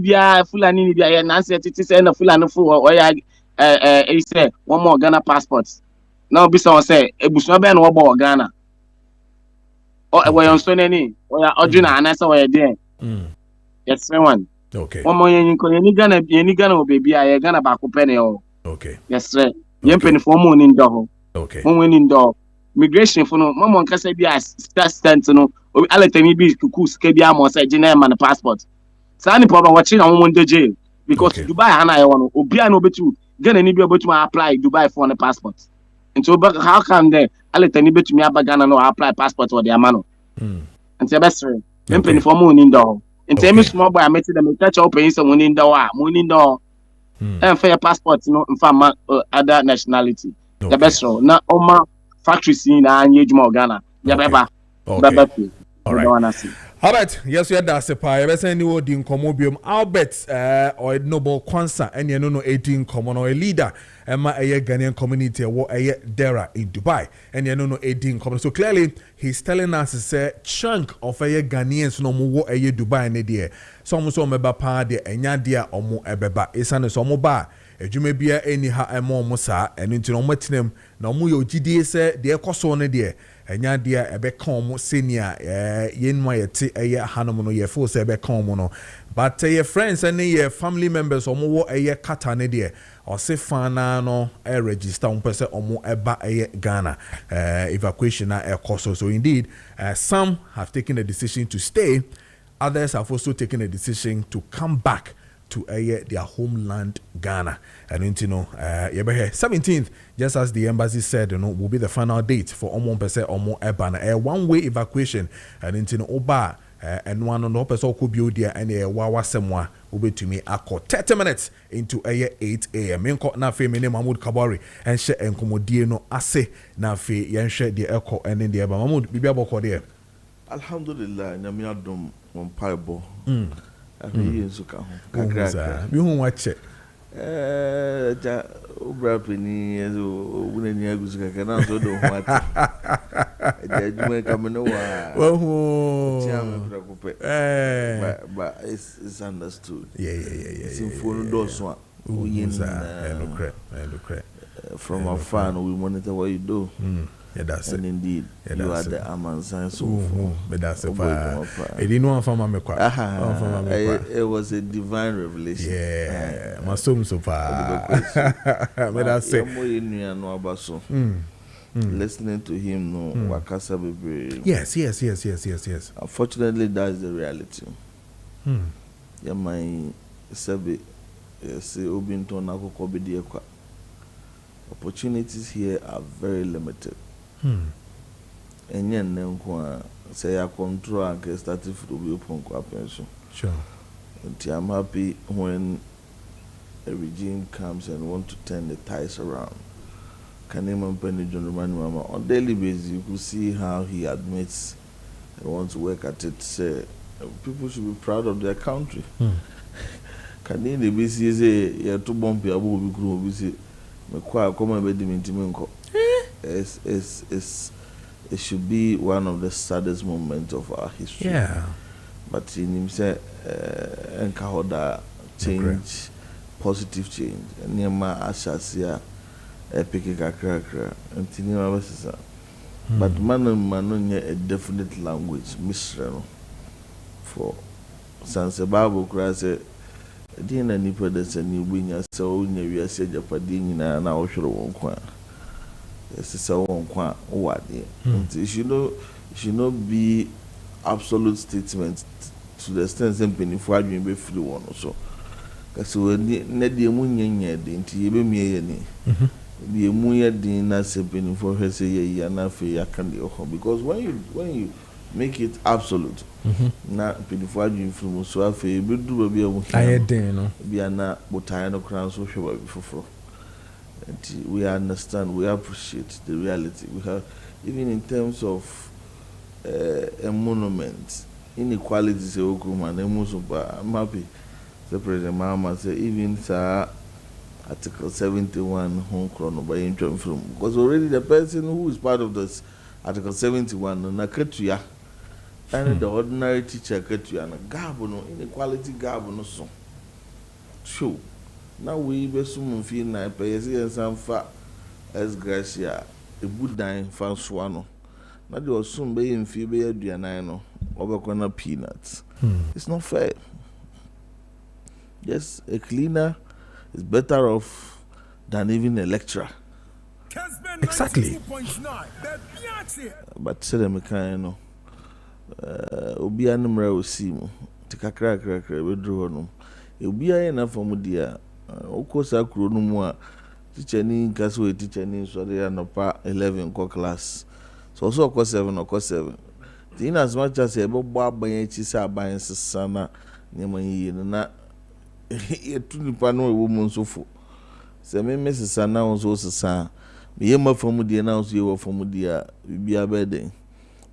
bia ya na say titi say na fulani fu o ya say one more Ghana passport now be someone say ebusu be na wo bo Ghana o we yon so nani o ya odwina anasa wo ya there yes one Okay. One more any Ghana baby, I gonna back up penny. Okay. Yes, sir. Yemping for moon in door. Okay. Moon in door. Migration for no, Mamma can say be as stand to know. I'll let me be cuckoo's KBM or say Geneva and passport. So any problem watching on one jail because Dubai and I want to be an obetu. Then any be able to apply Dubai for on a passport. And so, but how can they? I'll let any bit to me about Ghana no apply passport or their man. And say best friend. Yemping for moon in door. And tell me small boy, I met them touch open someone in door, moon in door. And fair passport, you know, in fact, other nationality. The best row. Now, Oma factories in Ghana. Yeah, okay. All right. Albert, yes, we had that separe. Best any word in Comobium. Albert, or a noble concert, and you know, 18 common or a leader, and my Ghanaian community, or a Dera in Dubai, and you know, 18 common. So clearly, he's telling us it's a chunk of a Ghanaians no more a Dubai and idea. Some so meba pa de enya dia omo ebeba. Isane so mo ba. Ejume bia eni ha emo mo sa. Enu nti no matinem na omo yo gidie se de ekoso ne de. Enya dia ebe kan mo senior yenwa yete eye hanom no ye fo se ebe kan mo no. But your friends and your family members omo wo eye kata ne de. Ose fana no register umpese omo eba eye Ghana. Evacuation na ekoso. So indeed, some have taken a decision to stay. Others have also taken a decision to come back to their homeland, Ghana. And you know, 17th, just as the embassy said, you know, will be the final date for Omo Ebana, a one-way evacuation. And you know, Oba and one on the person could be there and a Wawa Semwa will be to me. I call 30 minutes into 8 a.m. Menko na fe mene Mahmoud Kabari and share and komodie no ase na fe yen share the echo and in the Eba Mahmoud Bibia Boko there. Alhamdulillah, nyame adom on paibo. Afi yesu ka ho. Kakra. Mi hu wache. Ja obra peni ezo wunani agusu kaka na so do ho ate. Ja djuma ka me no wa. Wo hu. Tia me preko pe. But it's understood. Yeah. Sinfo do so a. From afar we monitor what you do. Yeah, that's and it. Indeed, yeah, you are the Amansan so but that's it. It was a divine revelation. Yeah, my soul so far. But that's it. Listening to him, no, Wakasa Baby. Yes. Unfortunately, that's the reality. Yeah, my Sabi, say, Obinton, Akokobidi. Opportunities here are very limited. And then say I control and started to be open pension. Sure. And I'm happy when a regime comes and want to turn the ties around. Can even Penny John Mama on daily basis you could see how he admits and wants to work at it. Say people should be proud of their country. Can the BC say you're too bumpy above the group it should be one of the saddest moments of our history. Yeah. But in him say encounter change, positive change. And Nema Ashasia epic kakra and Tinima Vesa. But man a definite language, Misra for Sansebabu Crase. Dina nipa da sani bunya so nya wiase japade nyina na wohwere won kwa yesisa won kwa wade it should not be absolute statement to the extent that penifo adwen be free won so kaso na de mu nyanya de nti ye be miye ni de mu ye din na se penifo hwese ye ya na fe ya kan de ho because when you make it absolute na penifo adwen free mu so afi be du ba bia mu ayeden no bia na botai no kran so hwe ba bifoforo and we understand, we appreciate the reality we have even in terms of a monument inequalities e okuma na mu so ba I'm happy the president mama say even sir article 71 home chrono by intro from because already the person who is part of this article 71 na ketua and the ordinary teacher ketua na gap no inequality gap no so show now we be sum fi na pay sanfa as gracia e budan fa so ano na de osum be mfi be aduanan no obekona peanuts it's not fair Yes, a cleaner is better off than even a lecturer. Exactly. But say them kind no. Obi anumra osimu. Tikakra we draw no. Obi aye na for mu dia. Okosa kuro no mu a teacher ni nkaso we teacher ni so dey anopa 11 ko class. So also ko 7. In as much as a bobo aban echi say aban sesa na nyama yi na etu nipa no ewo mu nsofo. Se me sesa na onso sesa. Me yema famu dia na onso yewo famu dia bibia beden.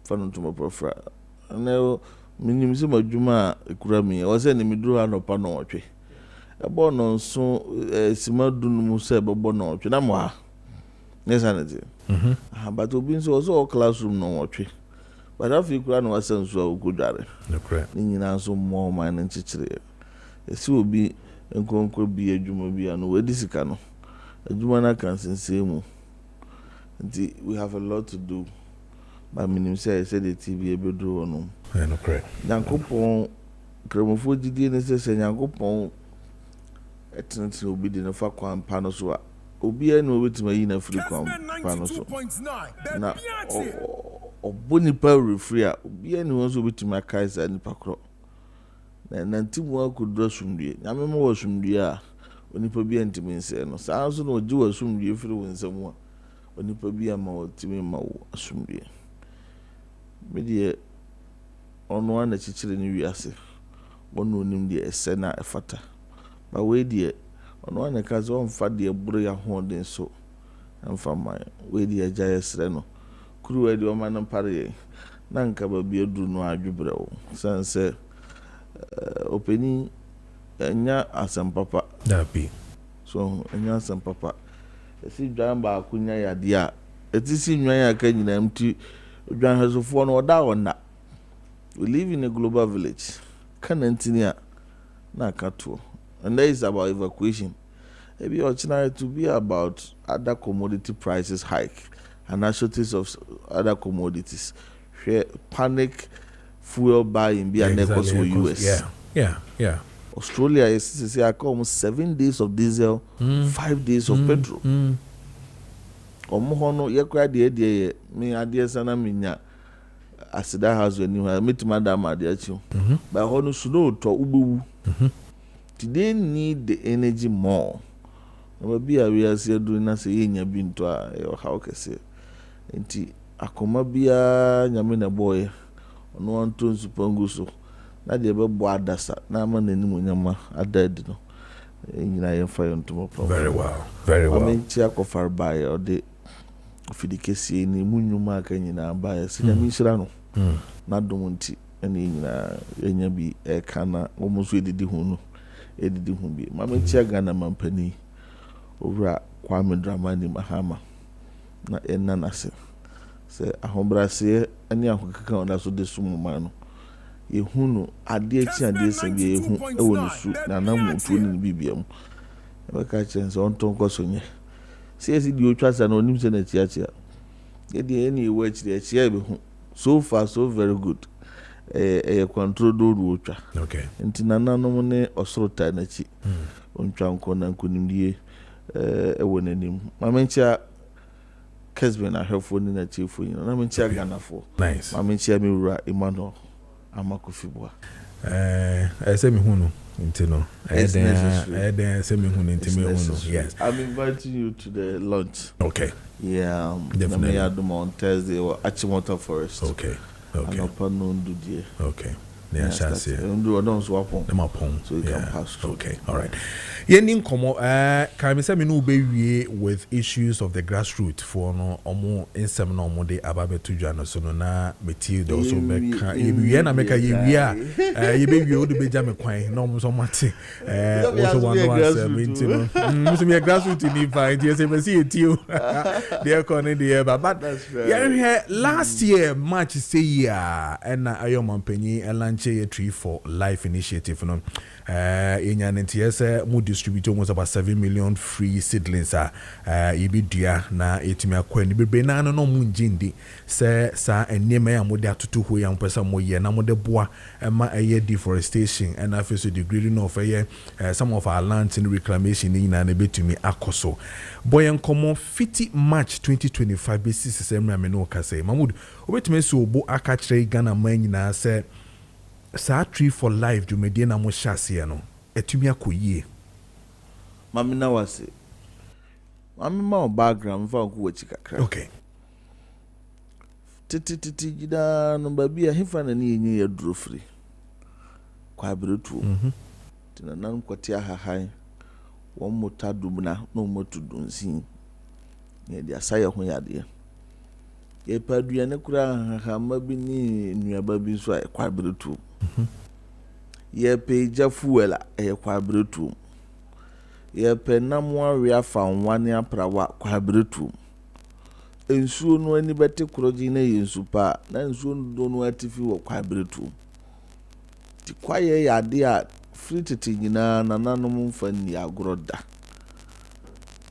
Fa no to profra. Na minim se madwuma ekura mi. O se ni miduru anopa no otwe. Ebo no nso simadu no mu se bebo no otwe na mo ha. Nesa na ti. But obi nso also classroom no otwe. But if you could not send so good at it, no correct. You so more man and chichire. It will be and could be a jumobi and where this cano. A jumana can say more. We have a lot to do. But minim say I said the TV able do no. No correct. Yankopon Cremofo did necessary Yankopon eternity will be the Fakwan Panoswa. Obi no wait my in a free Panoso. Now. Obonipa refree a obi ani won so betima kaisa nipa kro na nanti mo akudura sumdue nyame mo wasumdue a onipa bi antimi nse no saa so no oji wasumdue firi wonsam a onipa bi ama otimi ma wo asumdue me de ono ana chichire ni wiase wono onim de ese na efata ba we de ono ana kaza on fa de buru ya ho den so amfa mai we de agya yesre no kuru edi o man pare na nka ba bi edu no adwubre o sanse openi enya asampapa da bi so enya asampapa esi dwan ba akunya yade a etisi nwan ya ka nyina mti dwan hasofo no oda wona. We live in a global village kanantinia na kato, and that is about evacuation. Maybe ordinary to be about other commodity prices hike and shortage of other commodities. Panic fuel buying be an equals for US. Yeah. Australia is almost 7 days of diesel, 5 days of petrol. Omohono ye kwa de me ade sana minya asida house when you meet madam adiachi. But hono suno to ubewu. Today need the energy more. Maybe we are say doing na say yenya binto a how can say. Enti akoma bia nyame na boy ono anto nsupangu so na de be bo adasa na ma nanim nyama adad no nyina ye fa yonto very well amenti akofar bae o de ofidikesi ni munyuma aka nyina bae se nyame nhira no na domunti ene nyina enya bi e kana omuso edidi hu no edidi hu bi mamenti aga na mampani owura Kwame Dramani Mahama na enna nase se ahombrase ani ahokeka ona so de sumu ma no yehunu ade achi ade se bi yehu ewo no su na namutu ni bibiam e ka chense on ton kosonye se esi di otwasa na onim se na chiachia ye de any we chi de chia be hu so far so very good control do otwa okay ntina nanom ne osorota na chi ontwa nko na nkunimdie ewo nanim mamencha Kessben a helpful in the chief, you know. I'm in Chiagana for nice. I'm in Chiamura, Emmanuel, Amakufibwa. I say me huno, intino. I say me huno, intimo. Yes. I'm inviting you to the lunch. Okay. Yeah, definitely. On Thursday or Achimota Forest. Okay. And upon noon do dear. Okay. Yeah, shall see. Do don't swap on them upon so you can pass through. Okay, all right. Yenin komo can me say me no be with issues of the grassroots for no omo insem no omo de ababe tuja no so no na meti do so be kan ye na make ye wia ye be wi o de be jam kwan no omo so mate also one answer me ntino so me grassroots ni find ye say me see etio they come in the but yeah last year March say year and ayo mampanyi launch a Tree for Life initiative no Enyan NTS mu distribute almost about 7 million free seedlings ibidua na etimi akwa ni bebe na no mu njindi se sa enema ya mode atutu ho ya mpesa mo ye na mode boa ma eye deforestation and after the grading of some of our lands in reclamation ni na betumi akoso boy common 50 March 2025 basis semra me no kase Mahmoud obetumi so obo akachre Ghana man na se sa tree for life jumedie na mo hyase no etumi akoyie mami na wase mami ma background fa ko wachi kakra okay titi gida no ba bia hefa na ni enye ya duro free kwa bretu tina nan kwati ahahan won motadumna no motudunsin ne dia saye ho yade ye padua ne kura hama bi ni nuaba bi so kwa bretu ye peja fuela e kwa bretu ye penamwa ria fa nwane aprawa kwa bretu ensuo no ani bete kroji na yensu pa na ensuo do no atifi wo kwa bretu ti kwaye yade a frititi nyina nananom mfa ni agroda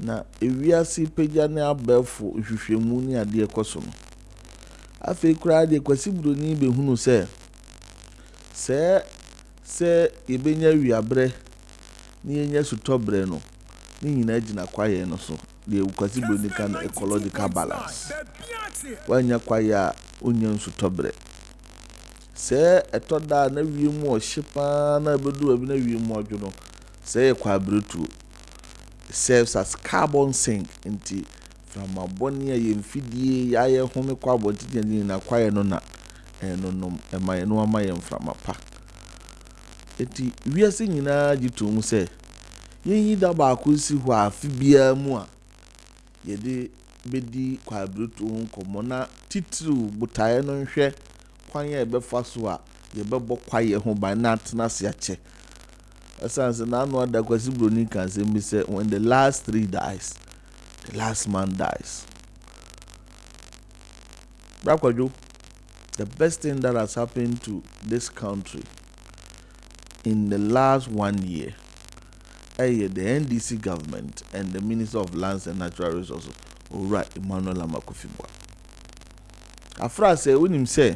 na ewiase peja ne abefo hwehwemu ni ade ekoso no afi kura de kwasiburo ni behunu se ebenya wiabre ni enya sutobre no ni nyina gina kwaye no so de kwasiburo ni kan ecological balance wanya kwaye onya sutobre se etoda na wiemu ohyepa na bedu abi na wiemu odwono se kwa bretu serves as carbon sink nti from abonia yemfidie yaye home kwa abotiti ni na kwaye no na enonom emaye no amaye mframa pa eti wiase nyina gitum se yenyi da ba akosi ho afibia mu a yede bedi kwa bretu nkomo na titru butaye no nhwe kwanya ebefa so a yebebo kwaye ho ban na atena se ache asanse na anu ada kwasibro ni kan se mi se when the last 3 dies the last man dies Brakwajo, the best thing that has happened to this country in the last 1 year the NDC government and the Minister of Lands and Natural Resources Ora Emmanuel Amakufibwa afra se unim se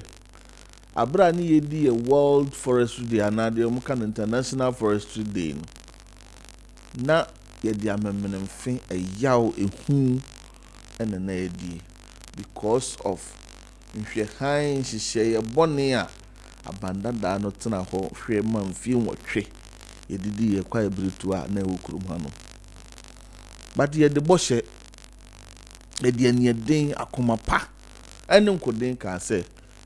abra ni yedi a World Forestry Day anade omukan International Forestry Day no na yedi amemmenmfe ayaw ehu na yedi because of nhwehan hihye bone a abandada no tena ho hwe mamfie nwotwe yedidi ye kwa ebretu a na ewukurum ha no but yedi boshe yedi anieden akoma pa ene nkoden ka se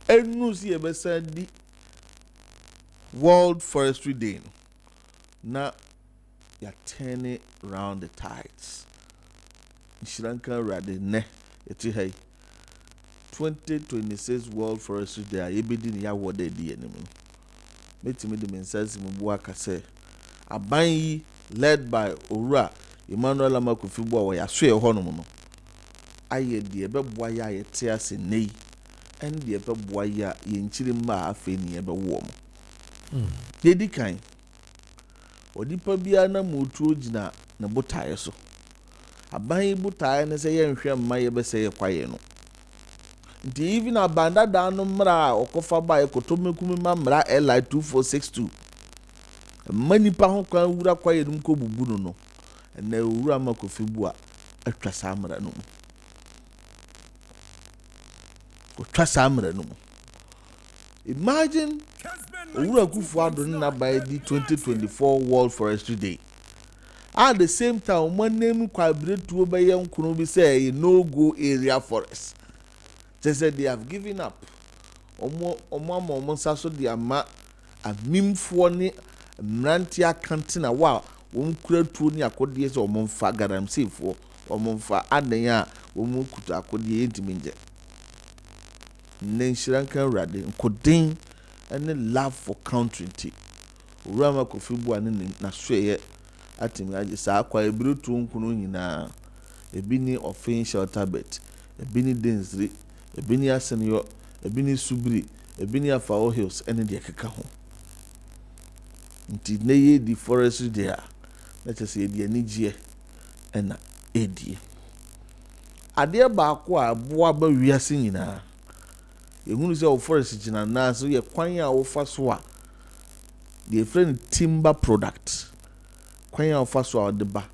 enu si ebesa di World Forestry Day na ya turning round the tides Sri Lanka rade ne eti hay 2026 World Forestry Day yebedi ni ya wode di enim metimi de mensazi mubu aka se aban yi led by Owura Emmanuel Amakufibwa wo ya so ye honom no aye de ebeboa ya yete ase nei en de ebeboa ya ye nchiri ma afa ni ebewo mo dedi kan odipa bia na motu ogina na botae so aban botae ne se ye nhwe mma ye be se ye kwaye no nti even abanda da no mra okofa ba ekotomekum ma mra li 2462 mani pa ho kwa wura kwaye dum ko bubu no na Owura Amakufibwa atwa samra no ko samra no imagine Owura Kufuado na by the 2024 World Forestry Day at the same time one name kwa bretu obeye nkunu bi say no go area forest. They said they have given up omo saso de ama amimfo ni mrantia kantina wa won kura tuo ni akode se omo mfa garamsefo omo mfa adan a won kuta akode entiminje nenshiran kan rade nkodin any love for country ti Owura Amakufibwa ni na soye atimi age sa akwa ebretu nkunu nyina ebi ni offin shelter bet ebi ni densri ebi ni asenyo ebi ni subri ebi ni Afao Hills ene de keka ho nti na ye di forestry there na chese di anigye na edie ade baako a boa ba wiase nyina ehunu se o forest gina na so ye kwan a wo fa so a the friend timber product kwan a wo fa so a de ba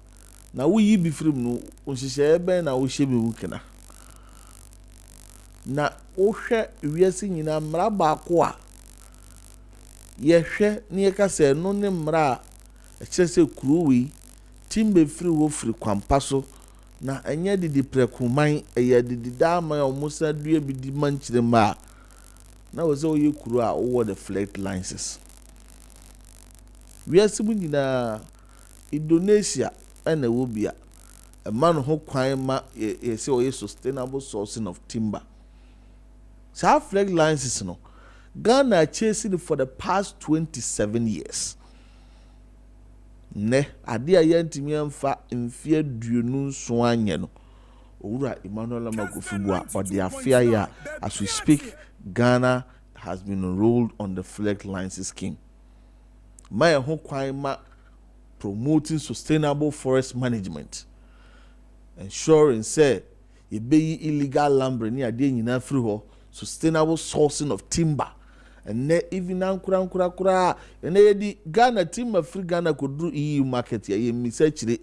na wo yi bi firim no o hihye ebe na wo hye bi wukena na wo hwe wiase nyina mra baako a ye hwe ne ye ka se no ne mra a kyerese kuruwi timber free wo free kwampa so na enye didi prekuman eye didi dama ya omusa dua bi di manchire ma na wo se oye kuru a wo the flat lines wiase mu nyina Indonesia na wo bia e man ho kwan ma ye se oye sustainable sourcing of timber sa flat lines no Ghana chasing for the past 27 years ne ade a yantimi amfa mfie duonu so anye no owura Emmanuel Amagofibu a ode afia ya as we speak Ghana has been enrolled on the flag lines scheme my ho kwan ma promoting sustainable forest management ensuring say e be illegal lumbering ni ade nyina free ho sustainable sourcing of timber and even ankura and the Ghana timber free Ghana could do EU market ya ye misachire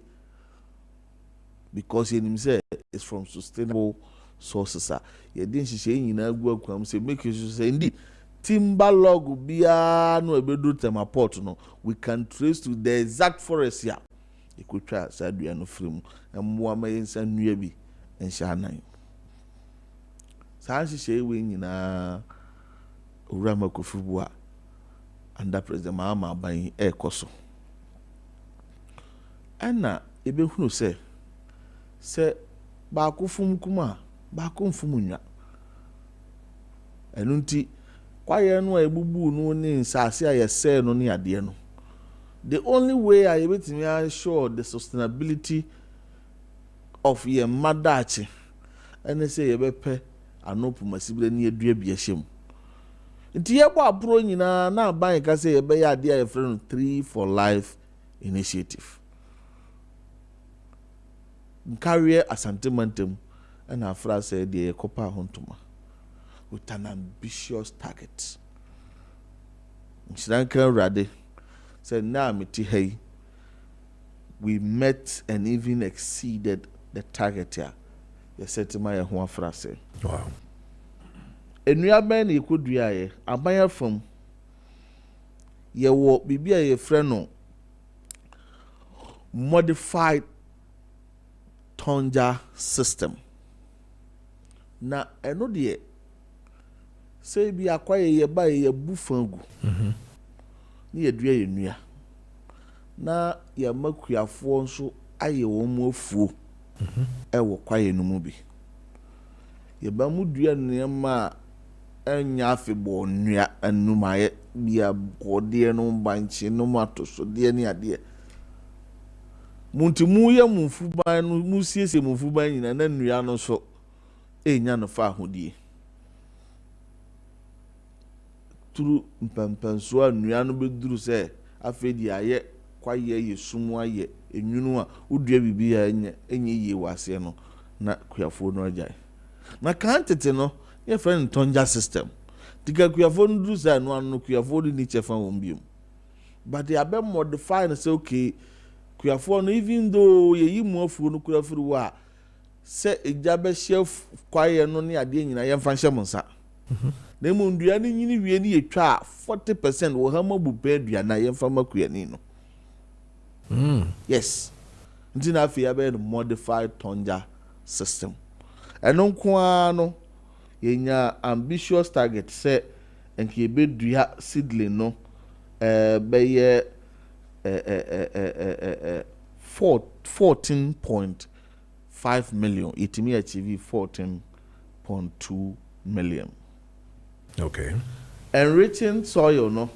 because ye say it's from sustainable sources ye din hihye nyina agu akwam say make you say indeed timber log bia no ebedu tema port no we can trace to the exact forest ya e could try sadua no free mu emwa ma yensa nua bi enhya nan sa hihye we nyina Owura Amagofibu a under President Mahama ban ekoso ana ebehunu se ba ko fum kuma ba ko fum nwa enunti kwaye no ebubu no ni nsase a yese no ni ade no the only way I betimi assure the sustainability of your madachi ene se yebepe anopu masibire ni edua bi ahyem nti yebo apro nyina na ban ka se yebe ya ade a friend 3 for life initiative career asantemantem and afra say de kopa hontoma with an ambitious target Nshranka Rade said na meti hey we met and even exceeded the target here you said to my ho afra say wow enua ben e kodua ye abanya fam ye wo bibia ye frɛ no modified tonja system na eno de say bi akwaye ye ba ye bufangu ni ye dua ye nua na ye makuafo nso aye wo mu afuo e wo kwaye no mu bi ye ba mu dua nneema enya afebo nua anumaye bia gode no banche no matoso de ni ade muntimu ye munfuban no musiese munfuban nyina na nua no so enya no fa ahodie turu mpampanso a nua no beduru se afedi aye kwaye yesumu aye enwunu a udua bibia enye ye wase no na kuafo no agyae na kantete no ye friend tonja system tika kuafo no duru sa no anu kuafo ni chefa wombium but they are modify and say okay kuafo no even though ye yi mu afuo no kuafo wa se ejabe chef kwaye no ne ade nyina ye mfa hye monsa na mu ndua ni nyini wie ni etwa 40% wo ha mabu pe dua na ye mfa makuani no yes ntina afi ya be modified tonja system eno nko no yenya ambitious target say enke be dua seedling no be ye 14.5 million it may achieve 14.2 million. Okay. Enriching soil no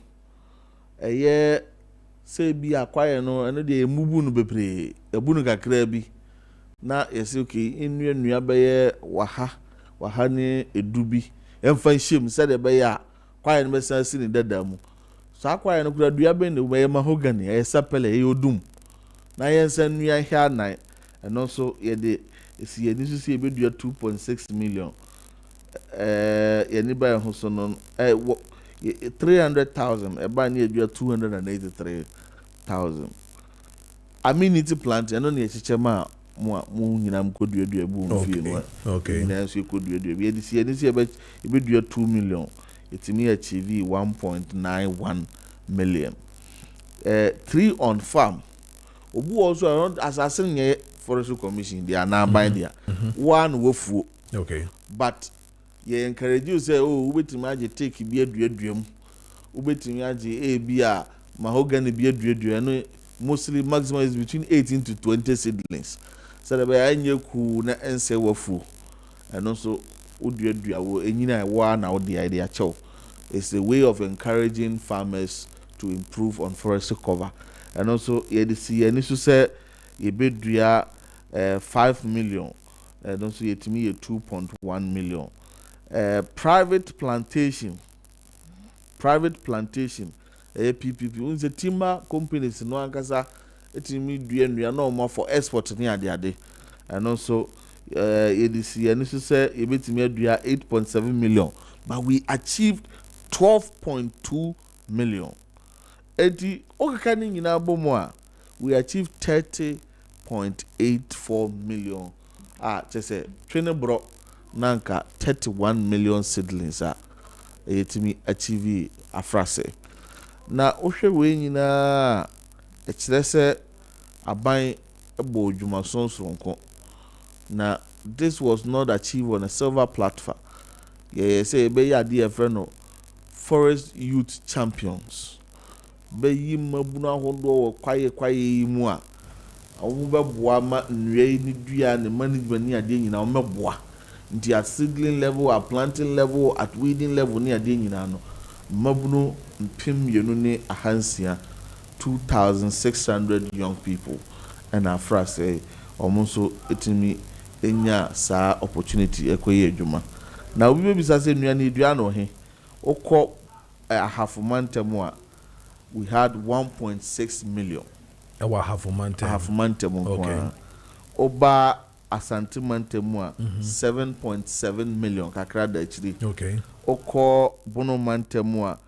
say bi acquire no eno de emubu no bebre ebu no kakra bi na yesi okay ennua be ye waha ne edubi emfa hiem say de be ya kwaya no be sansi ni dada mu saa kwa no kura dua ben no be mahogany e sapele e odum na yensa nua hia nan eno so ye de esi ye ni so se be dua 2.6 million ye ni ba ho so no 300,000 e ba ni dua 283,000 amenity plant eno ne chiche ma mo nyina mkodua bu mfie no okay na so kodua ye de se ni se be dua 2 million etimi achieve 1.91 million 3 on farm obu also around assassin nye forestry commission they are now by there one wofu okay but ye encourage you say oh ubetimi age take bi aduaduam ubetimi age bi a mahogany bi aduadua no mostly maximum is between 18 to 20 seedlings so that by anye ku na ense wofu and also uduadua wo enyina wa na wo the idea chow. It's a way of encouraging farmers to improve on forestry cover. And also, you see, and you say you bid 5 million, and also you to me 2.1 million. Private plantation, PPP. Unse timber companies no ankasa etimi dua no more for export ni ade. And also, you see, and you say you bid me 8.7 million, but we achieved 12.2 million. Eti okaka ni nyina bomo a we achieved 30.84 million. Chese twene bro nanka 31 million seedlings etimi achieve afrase. Na ohwe we nyina ekire se aban ebo odwuma sonsoronko. Na this was not achieved on a silver platform. Yeah, say be ya dey friend Forest Youth Champions. Be yi mabuna hondo kwaye mu a awu beboa ma nwe ni dua ne management ni ade nyina o meboa. Nti at seedling level, at planting level, at weeding level ni ade nyina no mabuno mpem yenu ne ahansia 2,600 young people and afra say almost etimi enya sa opportunity ekoye adwuma. Na we be bisa say nua ne dua no he okọ a half month more we had 1.6 million. Half month okay. Oba asante month more 7.7 million kakra da chiri. Okay. Okọ bono month more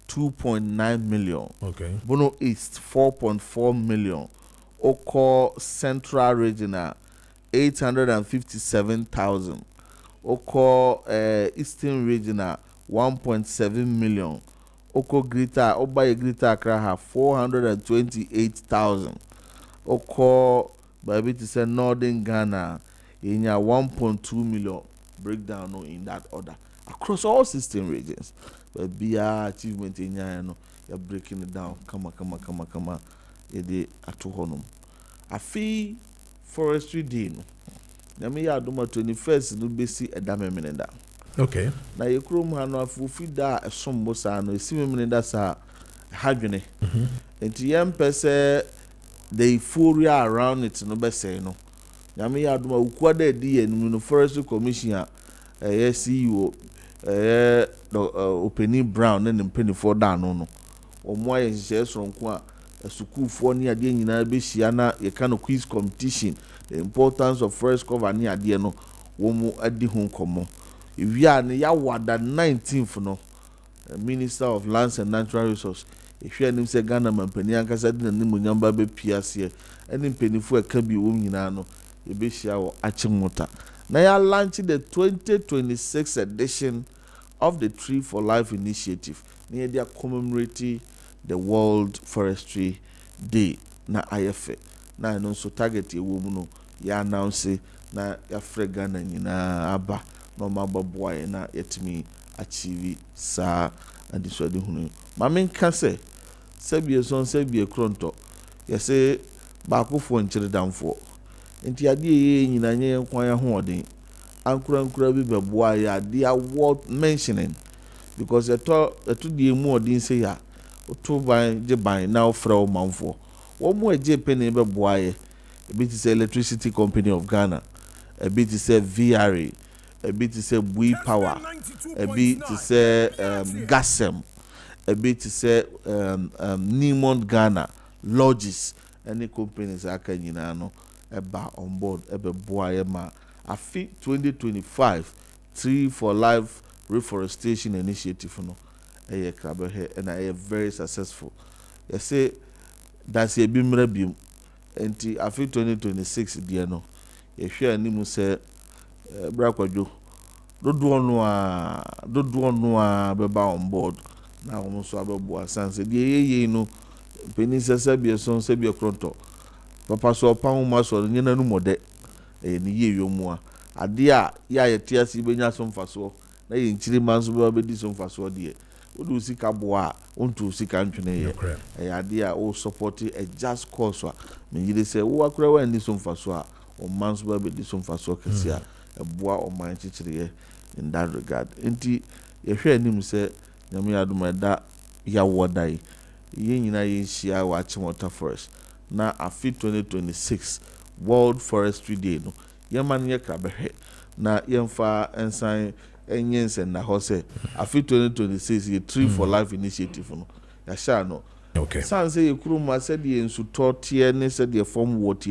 2.9 million. Okay. Bono East 4.4 million. Okọ Central Regional 857,000. Oko Eastern Regional 1.7 million. Oko Greater Accra 428,000. Oko baby to say Northern Ghana in 1.2 million. Breakdown no in that order across all 16 regions. But be achievement in you're breaking it down. Come. Ede atuhonum. Afi forestry day no. Na me ya adoma 21st no besi edame menenda. Okay. Na yekrom ha no afufi da esombo sa no esime menenda sa hadwene. Enti yem pese the euphoria around it no be say no. Na me ya adoma ukwa da di enu no forestry commission CEO Openi Brown na mpanyifo da no. Omo aye hye sonko a schoolfo ni ade nyina be hia na ye ka no quiz competition. The importance of forest cover ni ade no wo mu adi ho komo ewia ne ya wada 19th no Minister of Lands and Natural Resources ehwe anim se Ghana mampani ankasa de nanim nyamba be piase ene mpanifo aka bi wo nyina no e be hia wo achimota na ya launch the 2026 edition of the Tree for Life initiative near their commemorate the World Forestry Day na IFA na no so target e wo mu no ya announce na ya frega na nyina aba no mababoa na yetimi achieve sa adiswade hunu mamen ka se sabie son sabie kronto yese ba akofo nkyere damfo enti ade ye nyina nye kwan ya hoɔden ankura bi beboa ya they are worth mentioning because eto die mu odin se ya oto ban je ban na ofra o manfo wo mu eje pene beboa ye a bit is Electricity Company of Ghana, a bit is VRA, a bit is Bui Power, a bit is Gasem, a bit to say Neiman Ghana lodges any companies aka nyina no eba on board ebe boa ma afi 2025 Tree for Life Reforestation Initiative no eye krabe he and I very successful. You say that's a bimra bim enti afi 2026 dia no ye hwe animu say bra kwadwo dodo no a beba on board na wo so abebo sanse de yeye no penisa sabia son sabia kronto papa so pan ma so nyina no mode ni yeyo mu a ade a ya yete ase benya so mfaso na ye nchiri manso be obedi so mfaso de odu sika bo a onto sika ntwene ye ade a o support a just cause a me yire say wo akura wa ni so mfaso a o manso be obedi so mfaso kese a eboa o man chichire in that regard enti ye hwe anim say nyame aduma da ya wodai ye nyina ye hia wa Chimota Forest na afi 2026 World Forestry Day no ye man ye krabehe na yemfa ensan enyense na ho say afi 2026 ye Tree for Life initiative no ya sha no okay san say ye kuruma said ye nsu totie ne said ye form water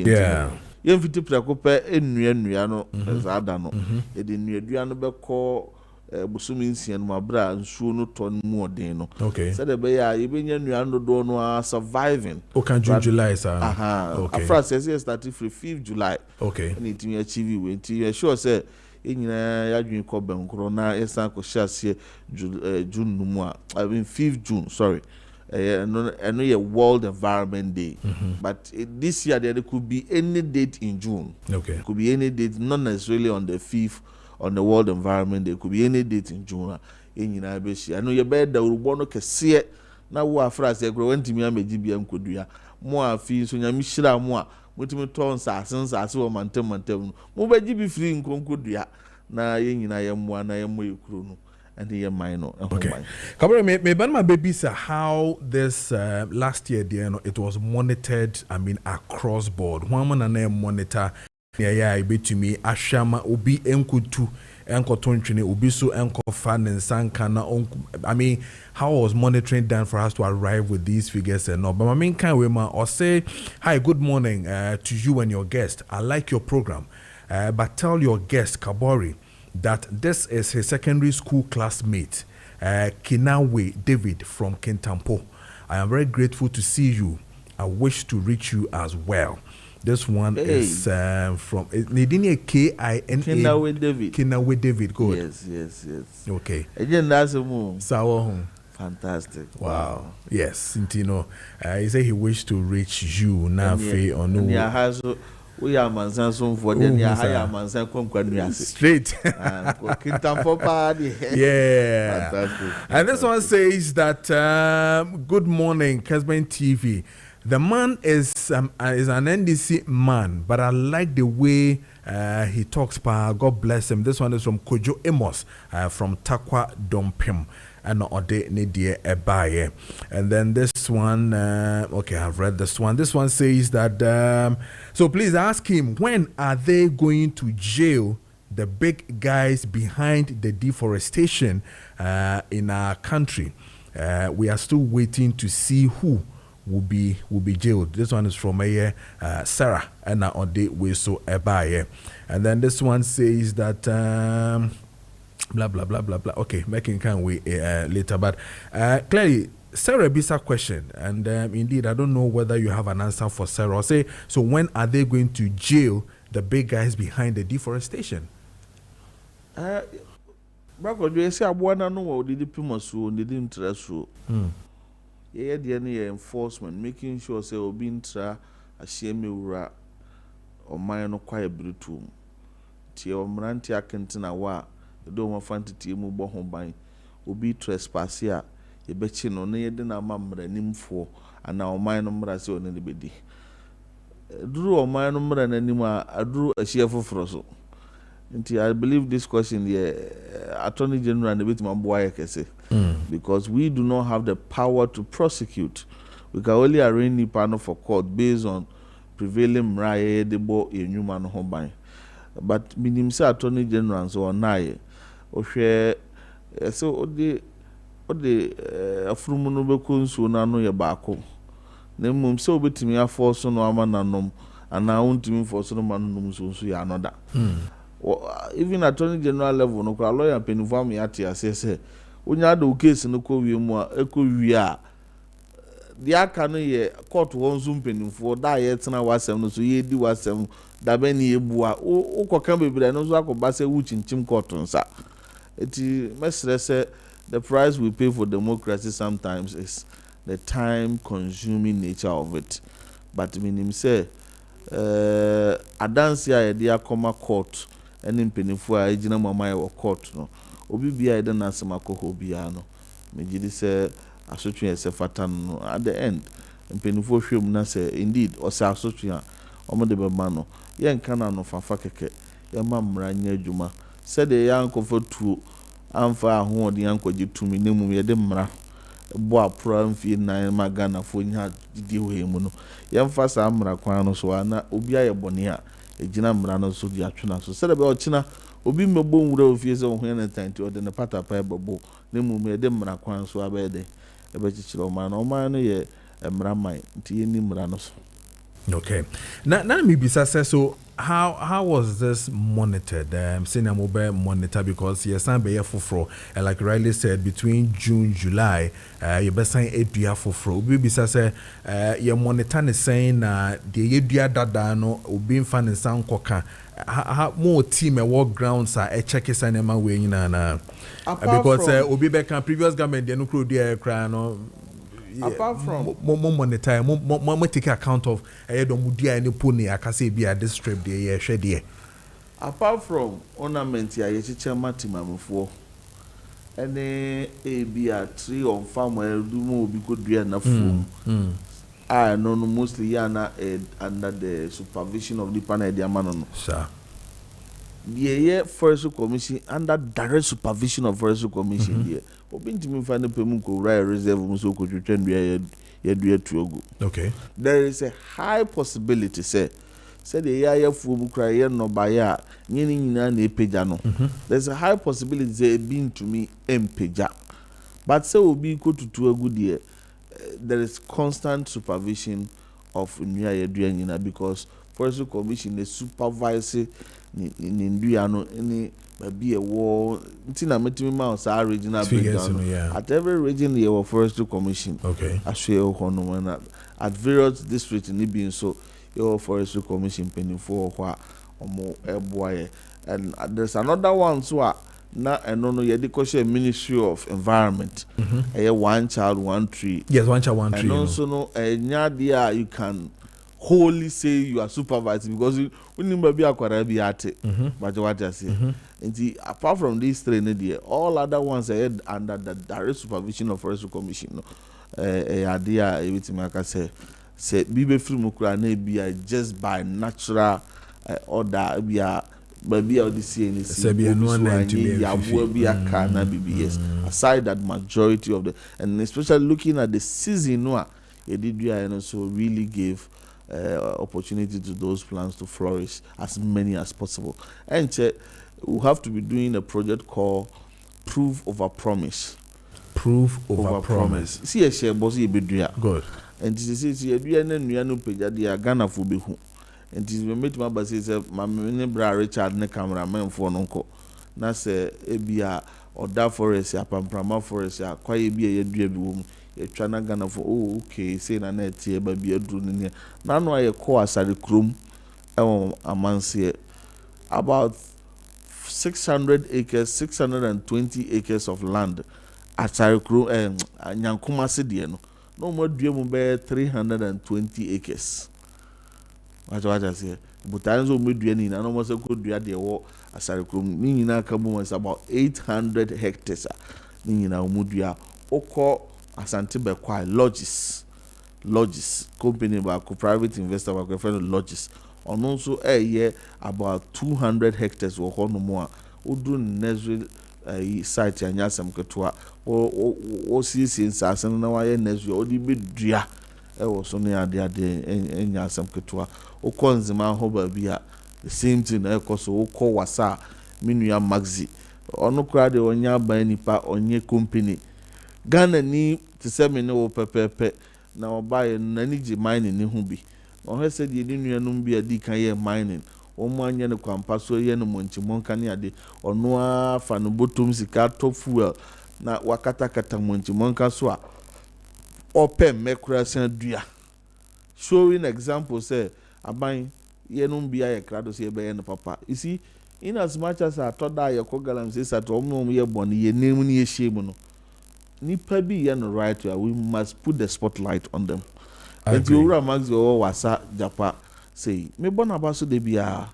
ye mfiti prako pe ennua no zada no ye de nnuadua no be ko busumi nsia no mabra nsuo no ton mu odin no said the be ya ye benya nua no do no surviving July sir okay after say started from 5th July and it me achieve we you sure say enyina ya dwen ko benkro na esan ko hyasie June no mu a I mean 5th June sorry no ye World Environment Day but this year there could be any date in June it could be any date not necessarily on the 5th on the World Environment Day. It could be any date in June. Enyina be shi. I know you better urubo no kese na wo afra se gro wantimi ameji bia nkodua. Mo afi so nyami hira mo a motimi ton sasense wo mantem mo beji bi free nkonkodua na yenyina ye mo na ye mo ekuro no and ye mine no. Okay. Kabere me ban my baby sir how this last year it was monitored across board. One man na monitor yeah, betumi ashama obi enkutu enkotontwene obi so enkofa nensanka na how was monitoring done for us to arrive with these figures and no but can we or say hi good morning to you and your guest. I like your program but tell your guest Kabori that this is his secondary school classmate Kinawe David from Kintampo. I am very grateful to see you. I wish to reach you as well. This one is from Nedini Kina David. Kinawe David. Good. Yes. Okay. Again, that's a move. Sawa. Fantastic. Wow. Yes. Intino. He said he wished to reach you now. We are mansan for the higher mansan come straight. Yeah. Fantastic. And this one says that good morning, Kessben TV. The man is an NDC man, but I like the way he talks. God bless him. This one is from Kojo Amos from Takwa Dompim and Ode Nedie Ebaye. And then this one, okay, I've read this one. This one says that, so please ask him, when are they going to jail the big guys behind the deforestation in our country? We are still waiting to see who will be jailed. This one is from Sarah and on the way so ebaye. And then this one says that blah blah blah blah blah. Okay, making can we later, but clearly Sarah bisa question, and indeed I don't know whether you have an answer for Sarah. Say, so when are they going to jail the big guys behind the deforestation? Brako do say abuana no wo didi pimasu didi ntraso. Yeah, the enforcement, making sure say obi ntra ahyeme wura o man no kwae brutu. Tie o mranti akentina wa do mo fantiti mu bo ho ban. Obi trespass ya ye bechi no na ye de na mamranimfo ana o man no mra se oni bedi. Duru o man no mra nanim a aduru ahye foforo so. I believe this question here, Attorney General and the bit Mamboya kese, because we do not have the power to prosecute. We can only arraign the panel for court based on prevailing mraye debo enyuma no ban. But minim say Attorney General so onaye o hwe so the ode afurumu no beko nsuo na no ye baako na mmom se obetimi afo no ama nanom ana wontimi fo so no manom so ya anoda even attorney general level no kwa lawyer penifo am ya te ase onya do case no ko wie mu a ekowie a dia aka no ye court won zo penifo da ye tena wasem no so ye di wasem da be ni ebu a ukoka bebere no so akoba se wuchinchim court nsa eti mesre se the price we pay for democracy sometimes is the time consuming nature of it, but minim say adansi a yedi akoma court eni mpenifo a ejina mama ye court no obi bia ede na asema koho bia no megidi se asotwe ese fata no at the end mpenifo hwem na se indeed o se asotwe a omo de bema no ye nka na no fafa keke ye ma mranya adwuma se de ya nkofo tuo amfa ho de yankwaji tumi nemu ye de mra bo apro amfie na magana fo nya didi ho emu no ye mfa sa mra kwan no so ana obi aye bone a ejina mra no so di atwena so se de be o china obi mmebo nwura ofie se ho na tanti o de ne patapa ebobo nemu me de mra kwan so abede ebe chichire o ma no ye mra man nti ye ni mra no so. Okay. Now maybe so how was this monitored? Saying I'm mobile monitor because yes, I'm be for like Riley said between June July, you best sign 8 year for. Maybe say your monitor is saying the year that no being fan in sound koka. How more team and work grounds are a check is an way in because obi back previous government they no crew there cry no. Apart from more monetize, more take account of domudia any pony I can say be at this trip there share there. Apart from ornament ya yechiche matimamfo any be a tree on farm where do mo be good dua na fu I know mostly yana under the supervision of the panel the amano sir the forestry commission under direct supervision of forestry commission there obintimi fa ne pemu ko right reserve muso ko twetwa ya dua tuogu. Okay, there is a high possibility say the ya fu bu kra ye no ba ya nyini nyina na epeja no there's a high possibility say being to me empeja but say obi ko tutuogu there there is constant supervision of nua ya dua nyina because forestry commission is supervising ni ndua no any be a war ntina metimi ma sa regional breakdown at every region there were forestry commission. Okay, aswe hono na at various districts ni being so your forestry commission penifo ho omo eboaye and there's another one so na eno no ye de ko Ministry of Environment one child one tree. Yes, one child one tree. And also no enya dia you can wholly say you are supervising because when you be akwara bi ate but what I say and apart from these three there all other ones are under the direct supervision of forestry commission no idea everything I can say be free mukura na be just by natural order be baby all this CNC yes aside that majority of the and especially looking at the season no you did and also really gave opportunity to those plants to flourish as many as possible. And we have to be doing a project called Proof Over Promise. Proof Over Promise. See a share bossy be good. And this is a no page at the Ghana for be who. And this will make my basis my bra Richard ne cameraman for nonko. Na se ebia or that forest ya pamprama forest ya kwa ebia ye dua ye twana Ghana for okay say na net here baby adru ne na no aye ko asare krom amanse about 600 acres 620 acres of land asare krom nyankoma se de no mo dua mu be 320 acres what I say but I so medua ni na no mo se ko dua de wo asare krom ni nyina ka bu was about 800 hectares ni nyina mo dua okọ Asante Bekwai lodges company by private investor by friend lodges on also a year about 200 hectares wo hono mo a odru nursery site anyasam ketua o sisi nsase na wa ye nursery odi bedua e wo so ne ade anyasam ketua o konzima ho ba bia the same thing e koso o ko wasa minua maxi ono kra de onya ban nipa onye company Ghana ni to say me no pepepe na obaye na ni ji mining ni ho bi o he said ye ni nuanum bi adi kan ye mining o mo anya ne kwampa so ye no monchimon ne ade ono afa no bottom sika top fuel na wakata kata monchimon ka so a open mekurasan dua showing example say aban ye no bi aye krado so ye be ye no papa you see in as much as I thought that ye ko galam say sat o ye bon ye name ni ye shame no nipa bi ye no right we must put the spotlight on them. And you Max wasa japa say me bona ba so de bia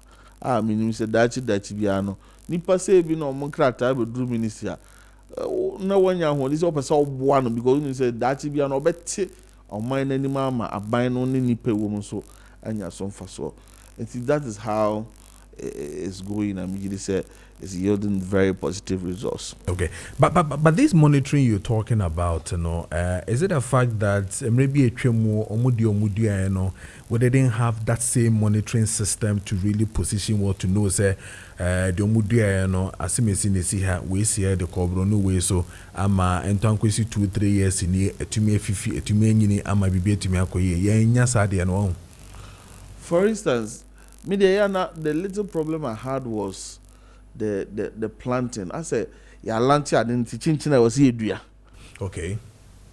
me say dachi bia no nipa say bi no mo krata be dru minister na wanya ho this opesa oboa no because you say dachi bia no obeti oman nani mama aban no ni nipa wo mo so anya so mfa so. And that is how it's going. I mean, it's yielding very positive results. Okay, but this monitoring you're talking about, is it a fact that maybe a tremo omudia, where they didn't have that same monitoring system to really position what to know, say, the omudia, as you see here, we see the cobro no way so ama entankwesi 2-3 years in here, etumi fifi, etumi nyini ama bibi etumi akoye, ye nya sade no. For instance, the little problem I had was the planting. I said, "Ya lanchi adinti chinchina was here." Okay.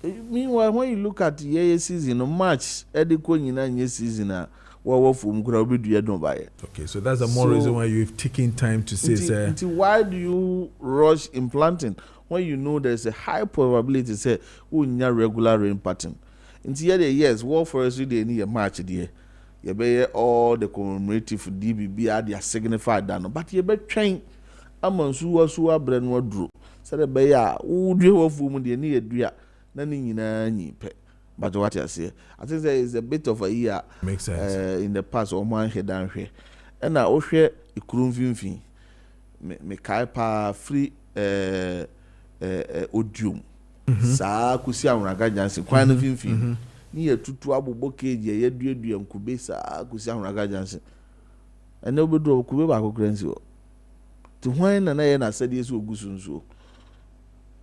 Meanwhile, when you look at the season, March, ediko nyina season wa from kura obi dua don buy. Okay, so that's the more reason why you've taken time to say, sir. Why do you rush in planting when you know there's a high probability say unya regular rain pattern? Into yes, war forestry they need a March there. You be all the commemorative DBB are they signified that, but you be train among suwa brand no drew. Said the bear would you of woman they need a dria, none in pe. But what I say, I think there is a bit of a year makes sense in the past or man head down here. And I also share a crumvin me kaipa free odium. Sa kusia unaga jansi kwa no finfin. Ni ye tutu abubo keje ye duedue nkube sa kusi ahoraga janse ene obedo kube ba kokrensi o to hwan na ye na sede so ogusu nso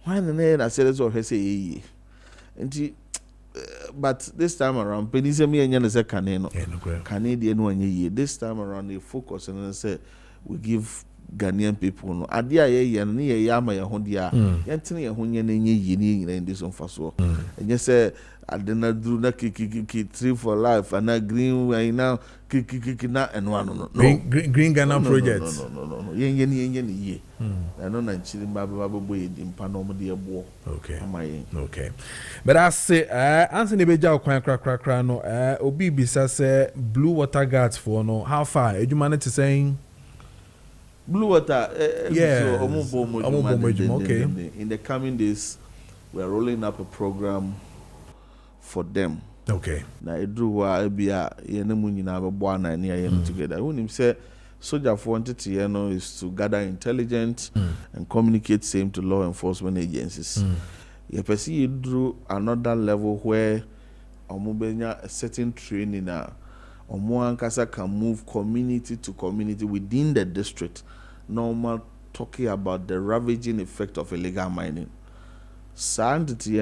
hwan na ye na sede so hwese ye enti but this time around penise me enya na se kane no kane de no anya ye this time around they focus and say we give Ghanaian people no ade a ye no ye ama ye ho dia yentene ye ho nya na nye ye ni nyina ndi so mfa so enye se adena duru na kiki tree for life and na green right now kiki na enwa no green Ghana project no ye ni ye no na nchiri mababo ye dimpa no mo de ebo okay but I say Anthony beja kwan krakra no obi bisa say blue water guards for no how far edumane to saying blue water yeah so okay in the coming days we are rolling up a program for them. Okay. Na edru wa bia ye na mu nyina bebo na ne ye together. When him say soldier for wanted to is to gather intelligence and communicate same to law enforcement agencies. You perceive edru another level where omubenya a certain training na omo ankasa can move community to community within the district. Normal talking about the ravaging effect of illegal mining. Sandity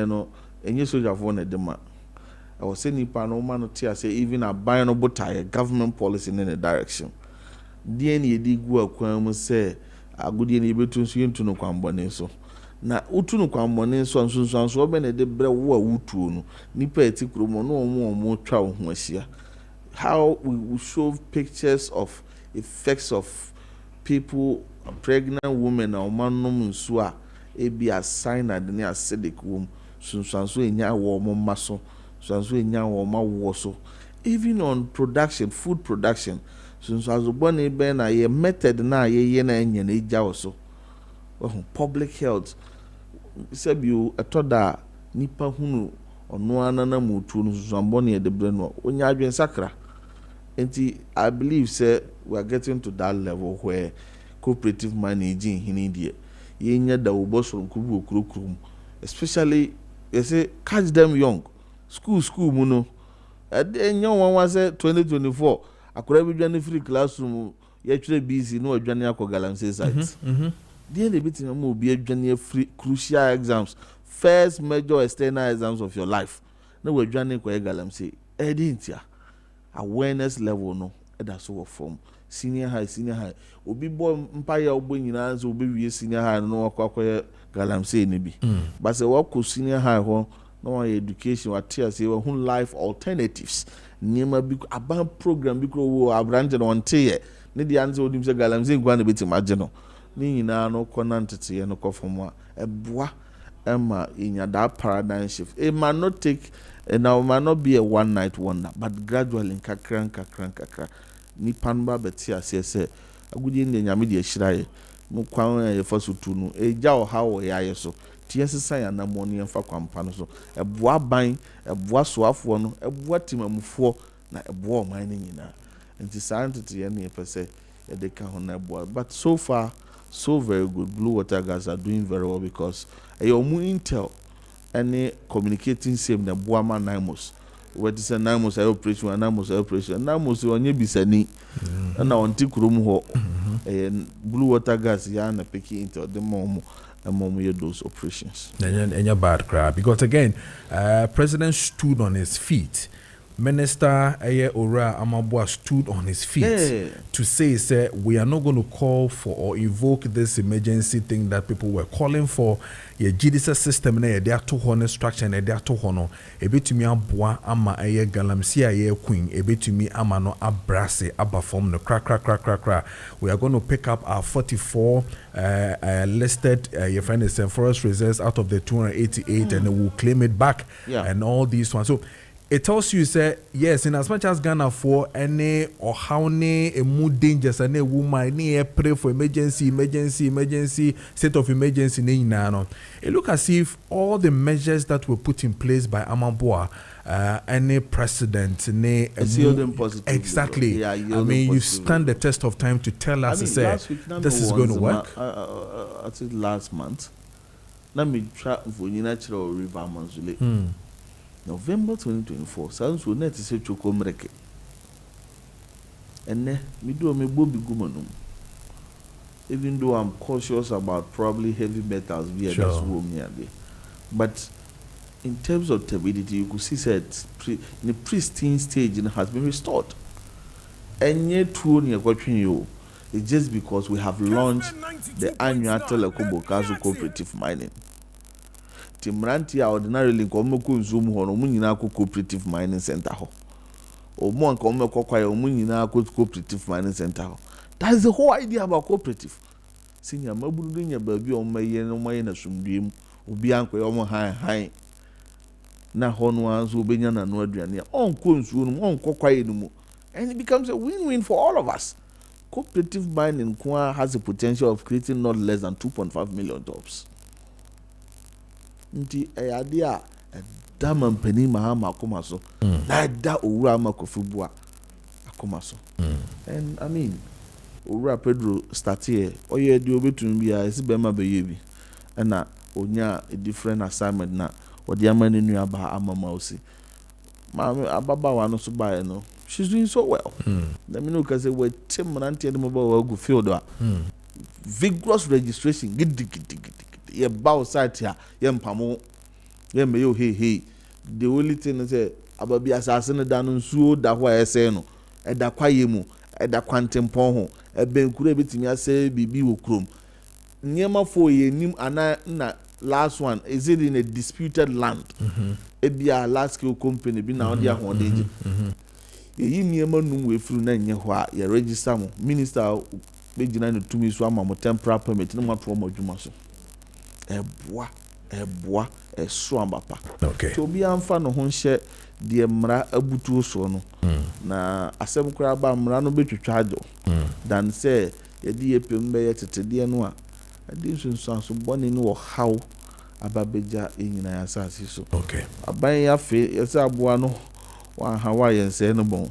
enye soldier for na dema. I was saying nipa no man to say even a buy no buy government policy in the direction. DNA di gu akwan say agudie na betu nso yentu no kwambone so. Na utu no kwambone so nso be na de bre wo awutuo no. Nipa etikromo no omo twa ho ahia. How we show pictures of effects of people, pregnant women na omanom nso a ebi assign na de acidic wom sunsanso enya wo mo maso sunsanso enya wo ma wo so even on production food production sunsanso bone be na ye method na ye na enya na eja wo so public health sabiu etoda nipa hunu ono anana mutu no sunsanso bone de bre no onya adwen sakra enti I believe say we are getting to that level where cooperative managing hinidie yenya da oboso nkubu okurokuru especially you say catch them young school mu no enya one say 2024 akora bi dwane free classroom ye twere busy no adwane akọ galamsey site dey dey bitin am obi adwane free crucial exams first major external exams of your life. No, we're joining galamsey. Edintia awareness level no. That's all from senior high. Obi boy empire obi nyina so obi wie senior high no akwa galamsey ne bi. But say what could senior high ho no education what tear say who life alternatives. Niema bi aban program bi kro wo abranje no nte ne di anze odim se galamsey gwa na beti magye no. Ni nyina no konantete no kofom a eboa ema inya that paradigm shift. It might not take now it might not be a one night wonder, but gradually kakra nipanba beti asese agudi ne nyame de ahiraye mo kwan e fa so tu no eja o ha wo yaye so tie sesa ya na mo ne emfa kwampa no so eboa ban eboa soafo no eboa timamufo na eboa o man ne nyina nti scientist ye ne pese e de ka ho na eboa, but so far so very good. Blue Water Gas are doing very well because your intel any communicating same the Boama Naimos. What is a Naimos operation and Naimos operation? Naimos on your bisani and on Tikrum ho and Blue Water Gas yana picking intel the mom among those operations. And your bad crap because again, President stood on his feet. Minister Ora Amabua stood on his feet to say, we are not going to call for or invoke this emergency thing that people were calling for. Ye judicial system na ye to hono structure na ye to hono ebetumi aboa ama galamsey queen ebetumi ama no abrase abaform no kra. We are going to pick up our 44 listed your friend is forest reserves out of the 288 and we'll claim it back and all these ones. So it tells you, say, yes, in as much as Ghana for any or how a mood dangerous and a woman pray for emergency, state of emergency. It look as if all the measures that were put in place by Amabua, any precedent, exactly. I mean, you stand the test of time to tell us, this is going to work. I think last month, let me try for natural river Manzule. November 2024, sounds will net say Chokomreke. And me do me bobby gumanum. Even though I'm cautious about probably heavy metals via this room near there. But in terms of turbidity, you could see that in the pristine stage it has been restored. And yet, it's just because we have launched the annual Telekobokazo cooperative mining. Timranti ordinarily come consume hono munyina cooperative mining center ho. Or more come kwaya munyina cooperative mining center ho. That is the whole idea about cooperative. Senior maburu nya baby on maye no maye na sumdiem obi anko yo high na hono anzo obenya na no aduane on konsuo no on kwaya no mu, and it becomes a win-win for all of us. Cooperative mining has a potential of creating not less than 2.5 million jobs. Nti idea dama mpani mahama akoma so na da owura makofubua akoma so. And I mean owura Pedro start here oye di obetun bia esi be ma be yebi na onya a different assignment na odi amani nua ba amama osi ma ababa wa no so ba no, she's doing so well. Let me know cause we team nanti dem ba wa go field a vigorous registration gidi ye bow site here ye mpamo ye me yo hey the only thing is ababi asase no da no nsuo da ho ese no e da kwaye mu e da kwantempon ho e benkura betimi ase bibi wo krom nyema fo ye nim ana na last one is it in a disputed land e bia last scale company bi na odi ahon deje ye nyema num we furu na nye ho a ye register mo minister be gina no tumi so ama mo temporary permit no mato mo adwuma so eboa eso ambapa. Okay. To bi amfa no ho hye de mra abutu so no. Na asem kura ba mra no betwetwa ado. Dan say ye di epem be ye tetede no a adi sunsun so bone ni wo haw ababeja enyina ya asase so. Okay. Aban ya fe ye se aboa no wa hawa ye nse no bon.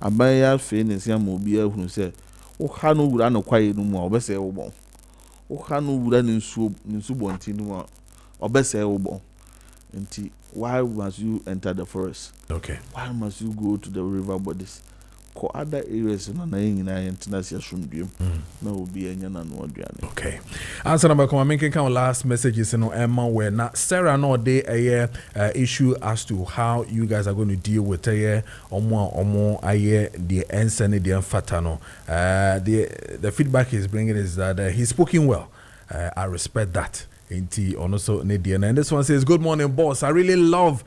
Aban ya fe ne se am obi ahunu se wo ha no wura no kwaye no mu a obese wo bon. Okano wura nsu bonti no obese wo bon. Nti why must you enter the forest? Okay. Why must you go to the river bodies? ko other areas na nyina international asumdum na obi anya na no aduane. Okay. Answer number come making count last messages Emma where na Sarah no dey issue as to how you guys are going to deal with omo aye the ensene the fatano. The feedback he's bringing is that he's speaking well. I respect that. And this one says, good morning, boss. I really love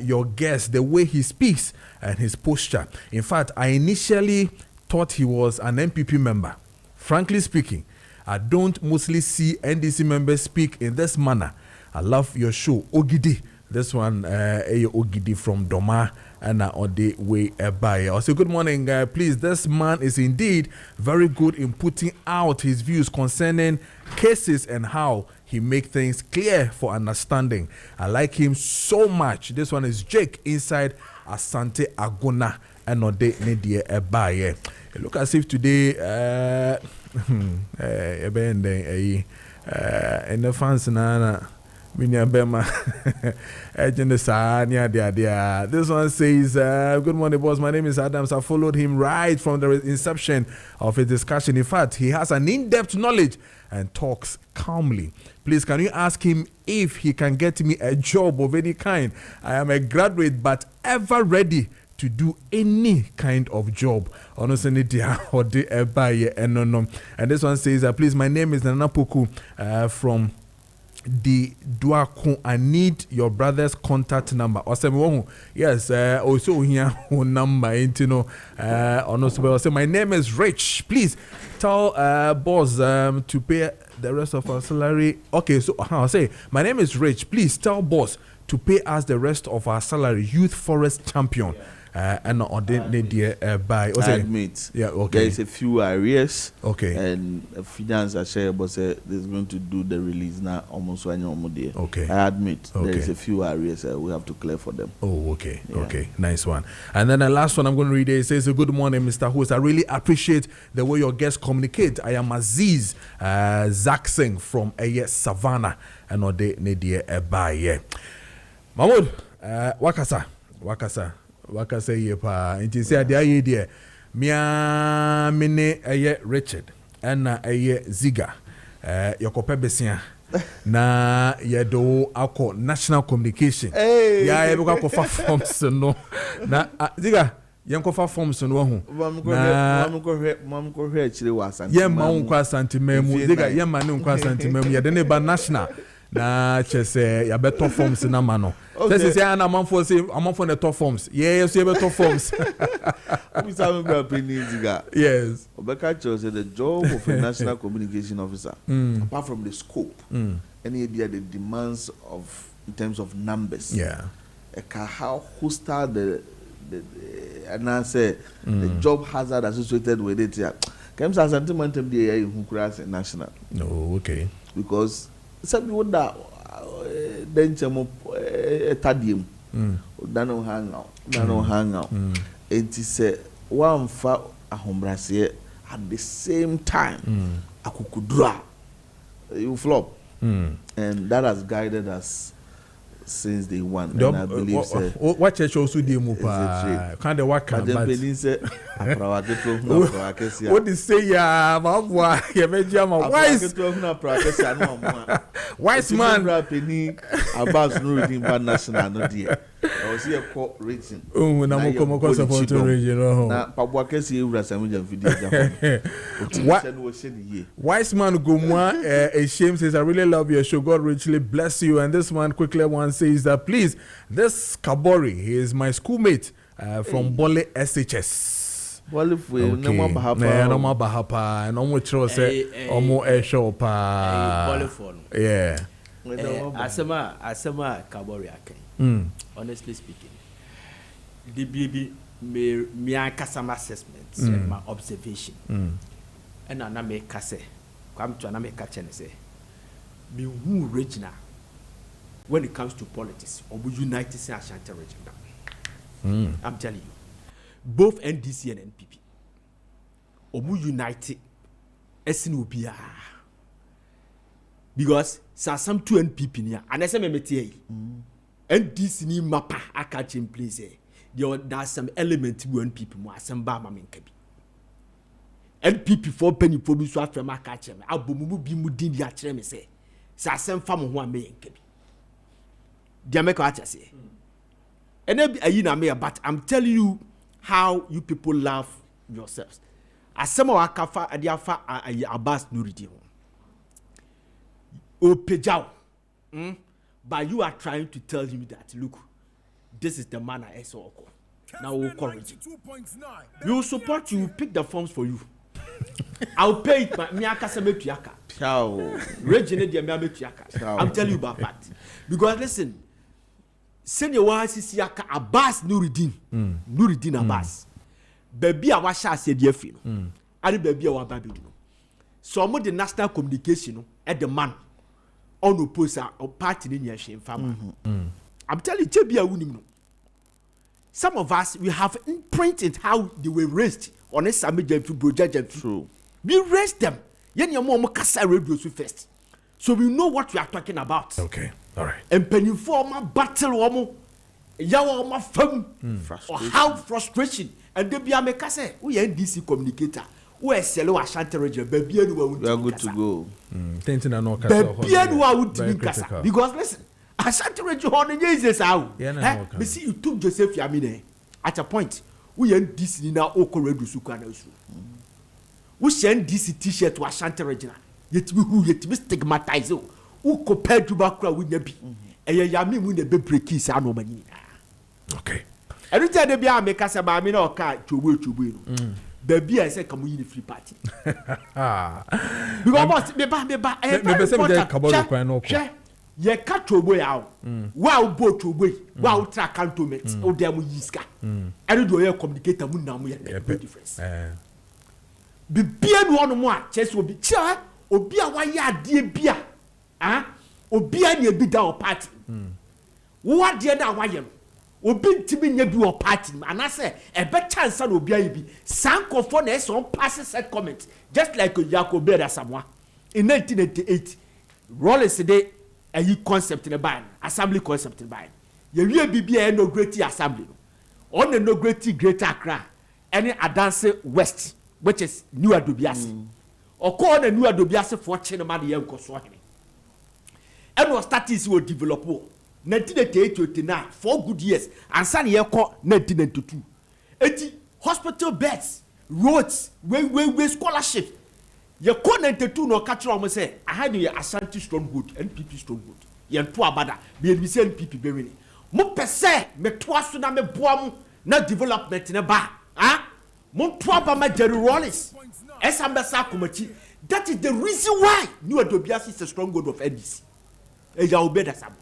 your guest, the way he speaks and his posture. In fact, I initially thought he was an MPP member. Frankly speaking, I don't mostly see NDC members speak in this manner. I love your show, Ogidi. This one, Ogidi from Doma and on the way by. Also, good morning, please. This man is indeed very good in putting out his views concerning cases and how he make things clear for understanding. I like him so much. This one is Jake inside Asante Agona and on the Nedia Ebaye. It look as if today and the fans na Minya Bema This one says, good morning, boss. My name is Adams. I followed him right from the inception of his discussion. In fact, he has an in-depth knowledge and talks calmly. Please, can you ask him if he can get me a job of any kind? I am a graduate, but ever ready to do any kind of job. And this one says, please, my name is Nana Poku from the Duaku. I need your brother's contact number. Yes, also here number. Also, my name is Rich. Please tell boss to pay the rest of our salary. Okay, so I'll say my name is Rich. Please tell boss to pay us the rest of our salary. Youth Forest Champion. And on the by. I admit. Yeah, okay. There is a few areas. Okay. And finance are shared, but there's going to do the release now almost one year. Okay. I admit. Okay. There is a few areas we have to clear for them. Oh, okay. Yeah. Okay. Nice one. And then the last one I'm going to read it says, good morning, Mr. Host. I really appreciate the way your guests communicate. I am Aziz Zaksing from Savannah and Ode Nedie Ebaye. Mahmoud, Wakasa ye pa nti say ade aye de mia mene eye Richard na eye Ziga yokope besia na yedo akọ national communication ya ye be fa forms no na Ziga yenkofa forms no ho mam ko hwe akire wa asante ye ma nkwa asante memu Ziga ye ma ne nkwa asante memu ye de ne ba national na chese ya better forms na mano. Say na amamfo say amamfo na top forms. Yes, you better forms. We have a penny. Yes. Obeka chose the job of a national communication officer. Apart from the scope, any idea the demands of in terms of numbers. Yeah. How hostile the and I say the job hazard associated with it. Comes as sentiment of the who cross national. No, okay. Because some people that then some tadium don't hang out. It is one fa a hombrasier at the same time. Akukudra, you flop, and that has guided us since day one. And I believe what church also do mupa kind of work but what they say ya mabwa ya mejama wise man Abbas Nuruddin National no dear. I was here court rating. Oh, na mo komo support region na Pabwa Kesi ewura samuja video. Wise man Gomwa a shame says I really love your show. God richly bless you. And this one quickly one says that please, this Kabori, he is my schoolmate from Bole SHS. Well, if we no more bahapa, no more chro say omo e show pa. Yeah. Asema Kabori aken. Honestly speaking, the baby me customer assessments and my observation. And I make kase come to aname catch say be who regional when it comes to politics or we unite say Ashanti region. I'm telling you, both NDC and NPP or we unite SNUPA because some two NPP near and I say me NDC ni mapa I catch in place there's some element when people more some ba mama nkabi NPP for penny for bi so after ma ka chere me abomumu bi mu din dia chere me say asem fa mo ho a me nkabi dia make what I say and ayi na me but I'm telling you how you people love yourselves asem wa kafa adiafa Abbas Nuridi o pejao but you are trying to tell him that look this is the man I saw. Now we'll correct it. We will support you, pick the forms for you. I'll pay it, but I'm telling you about that. Because listen, senior was Yaka Abbas Nuruddin Abbas. Baby, I was said, dear film. I baby, our baby. Some of the national communication at the man on the post or party in your shame family. I'm telling you, be a winning. Some of us, we have imprinted how they were raised on a summit project. True. We raised them. Yen your mom kasa radio first. So we know what we are talking about. Okay. All right. And penny for my battle woman, yawa my phone, or how frustration. And they be a mekase. We are DC communicator. We are selling a shanty region. Baby, we are good to go. Baby, because listen. I shan't read you on the Jesus out. We see you took Joseph Yamine at a point. We end this in our Oko Redu Sukana. We send this t-shirt to a shanty regina. Yet we yet we stigmatize you. Who compared to Bakra with Nebi. And Yami with the baby keys are no money. Okay. Every time they be a make us a bamina or car to win. Baby, I said, come in the free party. Because ye cut to boy out. Wow, boat to boy. Wow, track cantonment. Oh, damn, yiska. And do you communicate a moon now? We have a difference. Be beer one more. Chess will be chair or be a wire, dear beer. Ah, or be any bid our party. What dear now, why you? Or be timing your party. And I say, a better chance will be a be. Sanko for next on passes said comment. Just like a Yako Beda someone. In 1988, Rollins today. A concept in the band, assembly concept in the band. You will be a no great assembly. On the no great Accra, any Adanse West, which is New Adobiasi. Or call the New Adobiasi for Chinamadi Yanko Swahili. And was status will develop 1988-89, 4 good years, and San Yako 1992. 80 hospital beds, roads, way scholarships. You couldn't do no catch on say, I had your Ashanti Strongwood and PP Strongwood. Yan poor bada, be the same PP Berry. Mo per se, me twice na me boam, not development in a bar. Ah? Mo twaba ma Jerry Rollins. Esambasa Kumachi. That is the reason why New Adobiasi is a stronghold of NDC. And you obey that someone.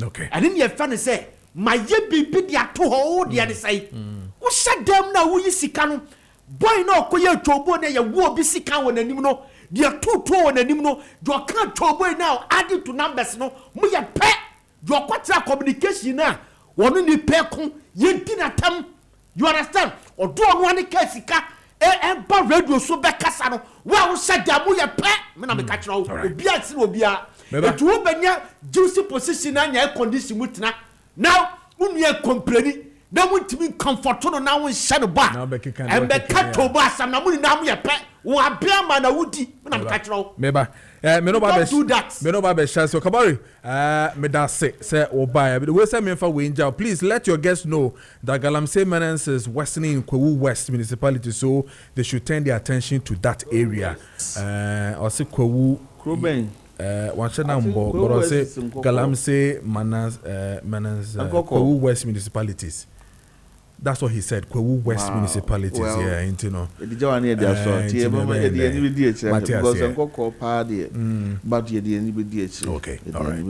Okay. And then your fan say, my ye be the atoho, the other side. Who shut them now? Who is Sikano? Boy no koye chobo na ye wo bi sika won anim no de atoto won anim no do kan chobo now add to numbers no mo ye pe do kwatra communication na wonu ni pe ko ye di na tam you understand odo no ane ka sika ba radio so be kasa no wa wo shada mo ye pe me na me ka kira obi ati obi a etu wo benya juicy position na nya condition mutina now unu ye complain na muntimi comfort no na won hye no ba and be kato ba sam na muni na mo ye pe wo abia ma na wudi na me ka kira me ba me no ba be share so kabari me da say wo ba the way say me fa we nja please let your guests know that Galamsey Menace is westering in Kwewu West municipality, so they should turn their attention to that area. Also Kwewu Kroben one Shanambo, but also Galamsey Menace Kwewu West municipalities. That's what he said. Kwewu West municipalities, well, yeah, you know. The Joanne, they are so. Okay, all right.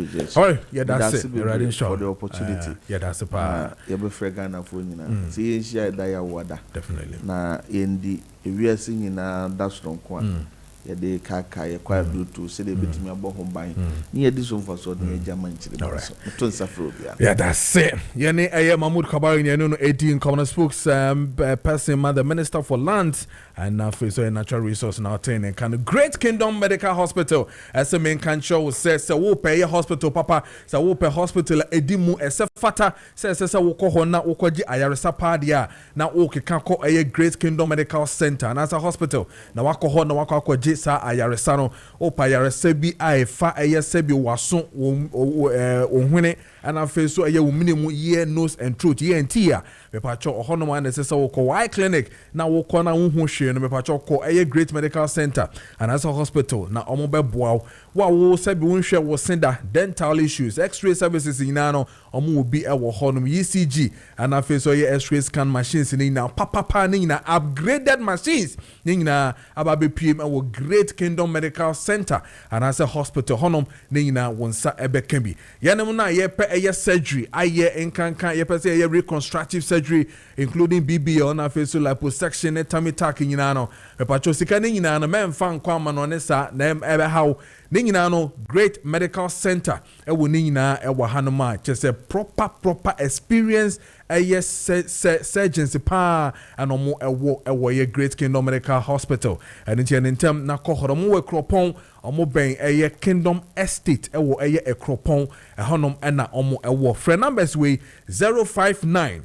Yeah, that's it. Right, for the opportunity. Yeah, that's the part. You be Ghana for you. See, she that wada. Definitely. Na in the we are singing that strong one. yɛde kaka yɛ kwa bluetooth sɛ de betumi abɔ ho ban ne yɛde so mfa so de German chile so to nsafro bia yeah that's it yene Mahmoud Kabari no 18 common spokes person the Minister for Lands and natural resource now attaining kind Great Kingdom Medical Hospital as a main control says wo pay hospital papa sa wo pay hospital edimu ese fata says wo ko ho na wo kwaji ayaresa padia na wo keka ko Great Kingdom Medical Center and as a hospital na wako ho na wako akwaji sa ayaresa no o pa ayaresa bi aifa sebi waso ohwene and afi so wo minimum ear nose and throat ENT a me pa cho ho no man say wo ko eye clinic na wo ko na wo hu hwe no me pa cho ko Great Medical Center and as a hospital na omo be boa wo sebi wo hwe wo senda dental issues x-ray services ina no omo bi e wo ho no ECG and afi so x-ray scan machines ni na papa ni na upgraded machines ni na ababe pm wo Great Kingdom Medical Center and as a hospital honom ni na wonsa ebe kan bi yanem na ye pe surgery aye enkankan ye pe say reconstructive surgery including BBL na face liposuction tummy tuck nyina no me pacho sika ni nyina no memfa nkwa ma no ne sa na ebe hawo ni nyina no Great Medical Center e wo ni nyina e wo hanoma chese proper experience surgeons pa anomo ewo ye Great Kingdom Medical Hospital and in term na kohoro we kropon omo ben Kingdom Estate ewo ekropon ehonom na omo ewo free numbers we 059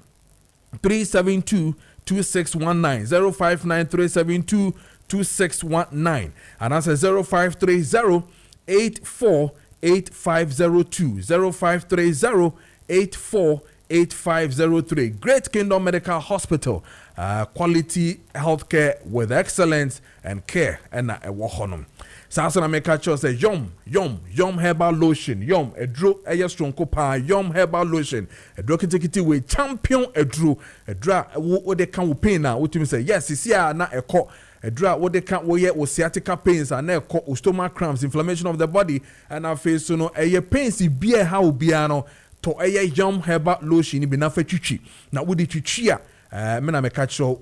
372 2619 059 372 2619 and that's 0530 848502 0530 848503 Great Kingdom Medical Hospital quality healthcare with excellence and care and honum Sasa na meka cho say yom herbal lotion yom edro strong pa yom herbal lotion edro kitikiti we champion edra wo de kan wo pain na wotimi say yes isi a na ekọ edra wo de kan wo ye sciatica pains na ekọ stomach cramps inflammation of the body and afei so no pains bia ha obia no to yom herbal lotion bi na fa twitwi na wo de twitwi a me na meka cho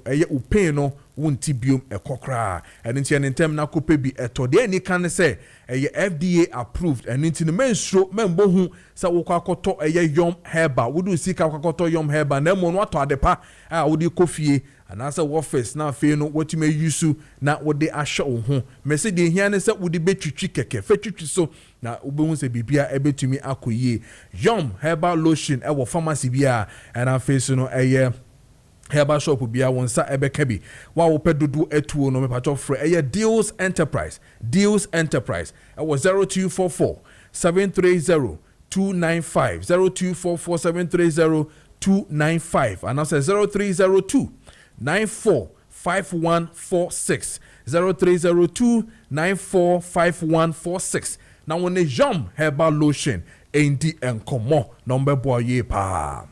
pain no wonti biom ekokra and nti en tem na kope bi eto de ani kan say FDA approved and nti no menstro membo hu sa wo kwakoto yom herbal wo do sika kwakoto yom herbal na mo no ato adepa a wo de kofie anasa office na fe no wotime yusu na wo de ahwe wo ho mese de hia ne se wo de betwitwi keke fatwitwi so na ubehun se bibia ebetumi akoyie yom herbal lotion wo pharmacy bia and afi so no herbal shop bia wonsa ebeka bi wa wo pedodo etuo no me pacho frɛ Deals Enterprise it was 0244 730 295 0244 730 295 and also 0302 945146 0302 945146 now when the Jom herbal lotion endi enkomo number boy ye pa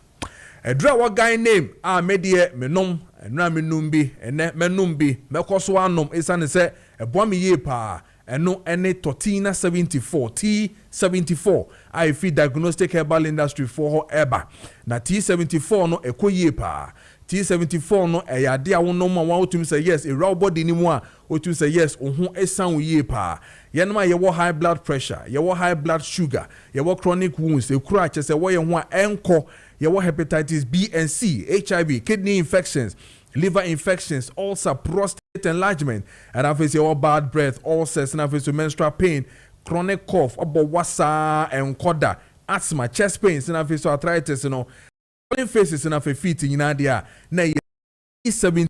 edra wa guy name medie menom enra menum bi ene menum bi mekoso anom esane se eboa me ye pa eno ene Tortina 74 T74 I feel diagnostic herbal industry for ho eba na T74 no ekoye pa T74 no eyade a wono ma wa otum say yes e raw body ni mu a otum say yes ohun esan wo ye pa yenma ye wo high blood pressure ye wo high blood sugar ye wo chronic wounds e kura che say wo ye ho a enko ye wo hepatitis B and C HIV kidney infections liver infections ulcer prostate enlargement and after your bad breath ulcers and after menstrual pain chronic cough obo wasa enkoda asthma chest pains and after arthritis you know faces and after feet in Nadia na 17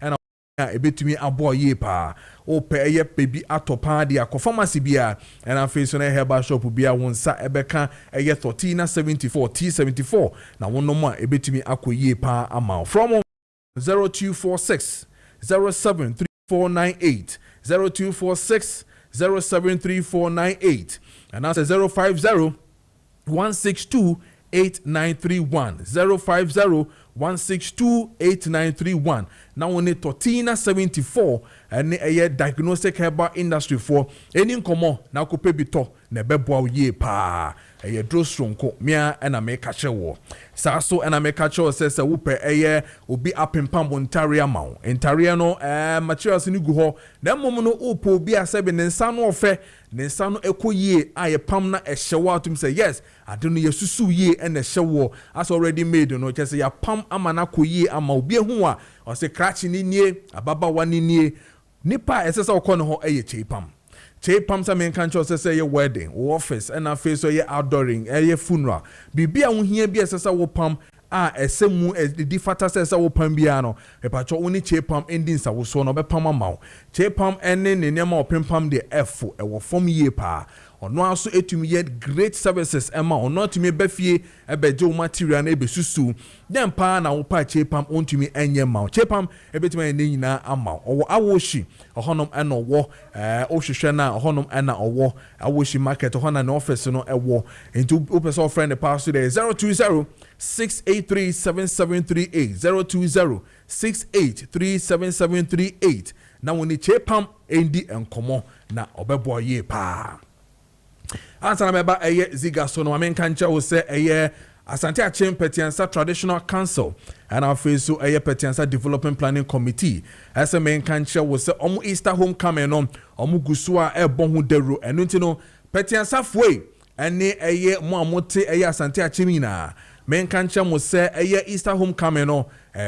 and a bit to me a boy ye pa o pay baby atopa dia ko pharmacy bia and after so na herbal shop bia wonsa ebeka 1374 T74 na one no more a bit to me akoye pa amount from 0246 073498 0246 073498 and that's 050 162 8931 050 1628931 na woni Tortina 74 ene eye diagnostic herbal industry for eni nkomo na kope bito na beboa ye pa eye drosronko mia ena me kache wo sa so ena me kache wo se wupe eye obi apempam Ontario maw Ontario no materials ni gu ho na mom no opo obi asebe ne nsa no ofe ne nsa no ekoyie aye pam na ehyewo atum say yes ade no yesusu yie ena ehyewo as already made no chese ya pam ama na koyie ama obi ehu a o se krachi ni nie ababa wani nie nipa esesa okono ho eye chepam Chepam sa men kancho say ye wedding, office, and a face or ye outdooring, ye funeral. Bibia won here be a wo pam esemu the difata says wo pam biano. E pacho oni chepam endings a wo so no be pam amaw. Chepam ene ne nema opempam de efo e wo fom ye pa. Ono aso etumi yet great services ema ono tumi befie ebeje o material na ebesusu dem pa na wo pa chepam ontumi enye ma chepam ebetumi ene nyina ama owo awoshi ohonom ena owo ohwehwe na ohonom ena owo awoshi market ohona na office no ewo into open friend the pastor there 020 6837738 020 6837738 na woni chepam endi enkomo na obebo ye pa Answer meba eye ziga so no amen kancha wo se eye Asante Achim Petiansa Traditional Council and our face so eye Petiansa Development Planning Committee as a main kancha wo se omu Easter homecoming on omu gusua e bon hu deru enu ntino Petiansa fwe ene eye mo amote eye Asante Achim na main kancha mo se eye Easter homecoming no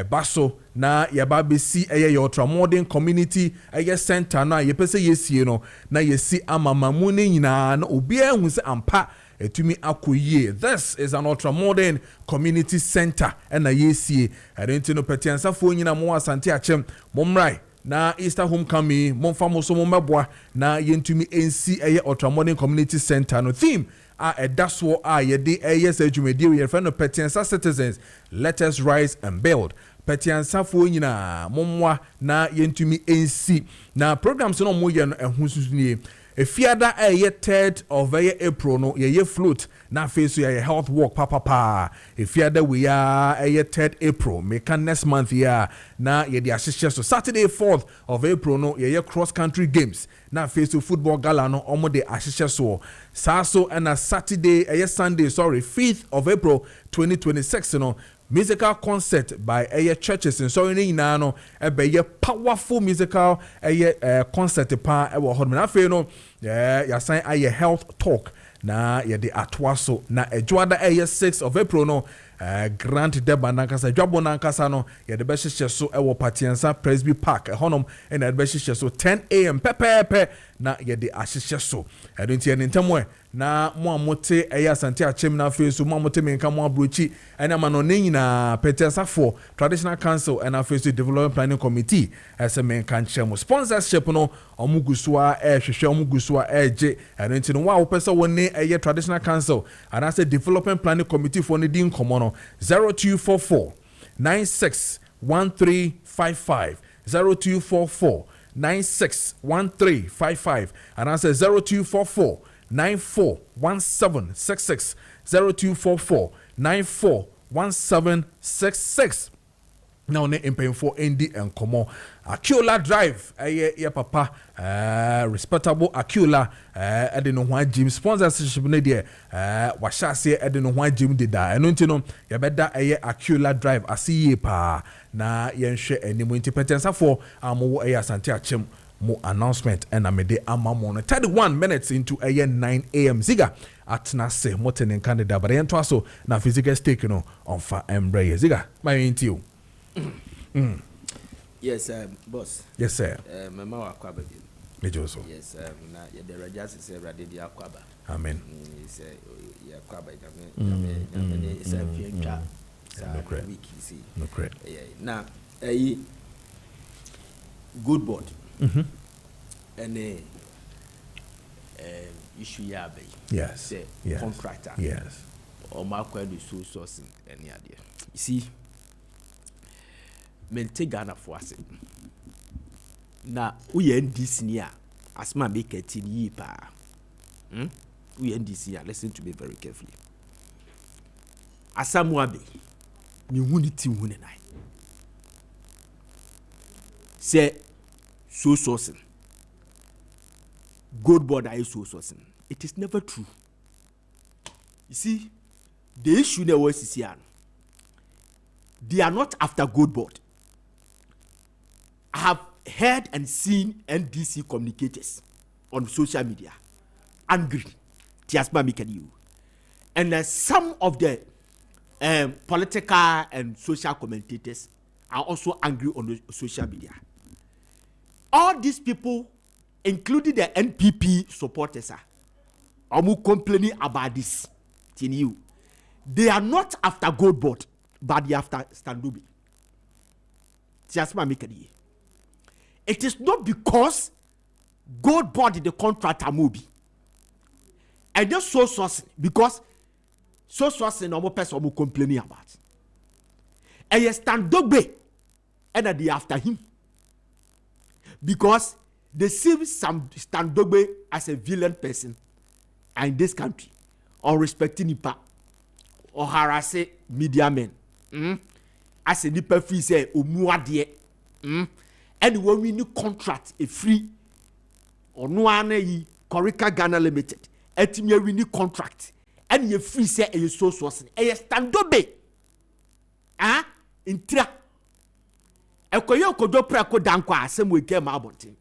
baso na yaba besi eye ultra modern community eye center na ye pese yesie no na yesi amamamu ne nyina na obi ehun se ampa etumi akoyie. This is an ultra modern community center and na yesie adenti no Petiansa fo nyina mo Asante Achem momrai na Easter homecoming momfa mo so momeboa na yentumi ensi eye ultra modern community center no theme that's what yedi yes ejumedi we friend of Petiansa citizens, let us rise and build. Petiansa fo nyina momwa na yentumi ensi na programs no mo ye no ehunsusuni efiada 3rd of April no ye float na face ye health walk papa efiada we ya 3rd April make next month ya na ye the so Saturday 4th of April no ye cross country games na face football gala no omo de ahihye so saso and a Saturday Sunday 5th of April 2026 no musical concert by churches and so nyina no ebe powerful musical concert pa e wo hodme na fe no ya sign health talk na ye de atwaso na ejuada 6th of April no Grant Deba Nankasa Jabo Nankasa no ye de behye so e wo Patiansa Presby Park honom e na de behye so 10 am pepepe na ye de ahye so edonti ye ntemwe na mo amote Asante Achem na fe so mo amote menka mo abrochi ena ma no nyina Petiansa for Traditional Council and Face Development Planning Committee as a menka nchemo sponsorship no omugusua hwehwe omugusua je edonti no wa wo pese woni Traditional Council and as a Development Planning Committee for ne din komo no 0244 961355 0244 961355 and answer 0244 941766 0244 941766 now ne impemfo endi enkomo Akiola Drive ye papa respectable Akiola ede no ho gym sponsorship ne de wahase ede no ho gym de da eno ntino ye beda Akiola Drive asiye pa na yenhwe enimu Petiansa for amowo Asante Achem mo announcement and amede amamo no 31 minutes into 9 am ziga atna se motene candidate but ento aso na physical stake no on fa embrace ziga my intio Yes, boss. Yes, sir. Mama Wakwaba. Mejoso. Yes, na the Rajas is a Radidi Akwaba. Amen. Is a Yakwaba. It's a future. No credit. No credit. Now, a good board. And a issue yabe. Yes. Yes. Contractor. Yes. Or Maakye sourcing any idea. You see. Mente Ghana for us. Na we NDC near asma make it in ye pa. We NDC listen to me very carefully. Asamuabe me huniti hunenai. Say so sourcing. Gold board is so sourcing. It is never true. You see, the issue there was here. They are not after gold board. I have heard and seen NDC communicators on social media angry. Tiasma Mikadu. And some of the political and social commentators are also angry on the social media. All these people, including the NPP supporters, are complaining about this. They are not after gold board, but they are after Standobi. Tiasma Mikadi. It is not because gold board the contract are moving. And just so sourcing, because so sourcing normal person will complaining about. And you stand Dogbe and they after him. Because they see some stand Dogbe as a villain person in this country, or respecting Nipa, or harassing media men. As a Nipa free say, Umuadie. And when we need contract a free or no one Korika Ghana Limited, etimia we need contract and you free say a so sourcing a stand dobe intra e Kojo Preko Dankwah asem we get ma bonten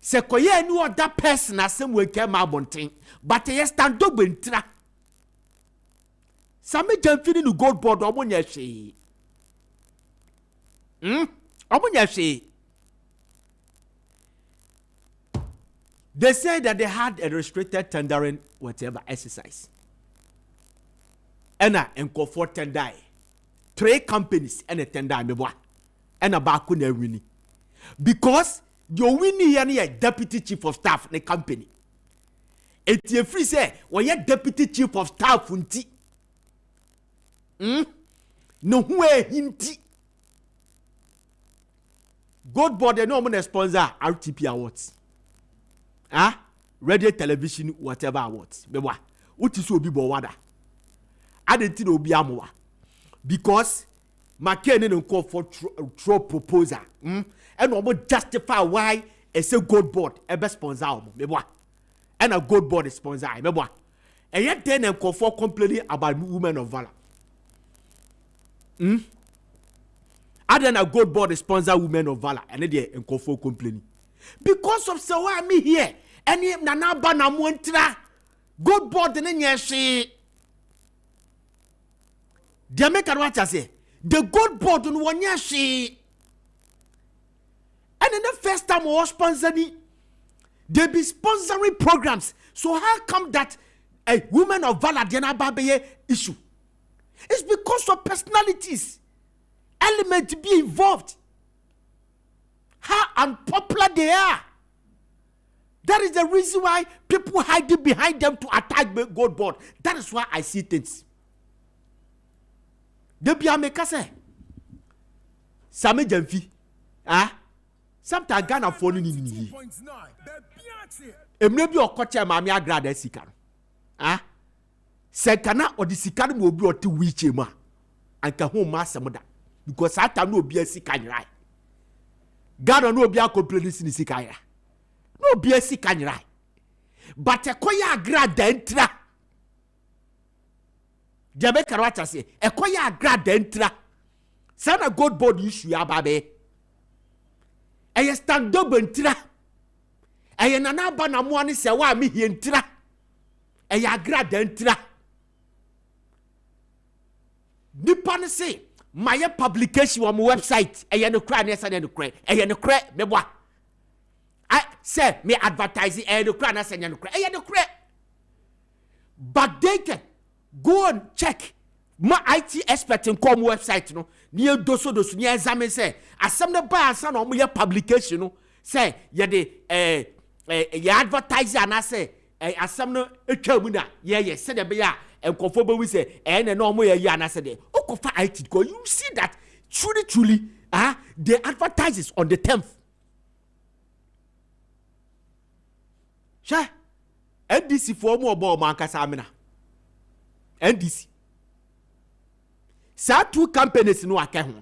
se koye any other person asem we get ma bonten but a stand dobe intra some jamfini no gold board omonya hwe They said that they had a restricted tendering whatever exercise. And for tender 3 companies and a tender and a back winning. Because you're winning here deputy chief of staff in the company. It's a free say when you're deputy chief of staff unti. No way hinti. Gold board no money sponsor RTP awards. Radio television whatever awards. Bewa. What is obi bo wada? I didn't know obi amoa. Because Maakye no call for throw proposal. And no justify why a say gold board ebe sponsor omo. Bewa. And a gold board sponsor. Bewa. And yet then they call for complaining about women of valor. Other than a gold board sponsor women of valor, and they call for complaining. Because of so why me here, and nana bana montra gold board in yeshi. They make what I say. The gold board on 1 year she. And in the first time we sponsoring, they be sponsoring programs. So how come that a woman of valor Diana Babaye issue? It's because of personalities, element to be involved. How unpopular they are. That is the reason why people hide behind them to attack the gold board. That is why I see things. They be a make say. Same Jamfi. Sometimes Ghana phone in me. Maybe or coach mami agrada sikano. Sekana or the sikano will be or to which ma. And can home master mother. Because I time no be a sikan right. God no be a complaining in sikaya. No be a sikan right. But a koya grad entra. Jabe karwata say, a koya grad entra. Sana gold board issue ababe. Eye stand up entra. Eye nana ba na mo ani se wa mi hi entra. Eye grad entra. Nipa ne say my publication on my website. Eye no cry ne say no cry. Eye no cry me boa. I say me advertising eye no cry na say no cry. Eye no cry. But they can go and check my IT expert in com website no. Near doso near examine say asem the buy asan no your publication no say ye de ye advertise and I say asem no etwa mu na ye say the be ya enkofo be we say na no mo ye and I say de okofa IT because you see that truly they advertises on the 10th. Sha NDC for mo obo man kasa amina NDC Sa 2 companies no aka ho.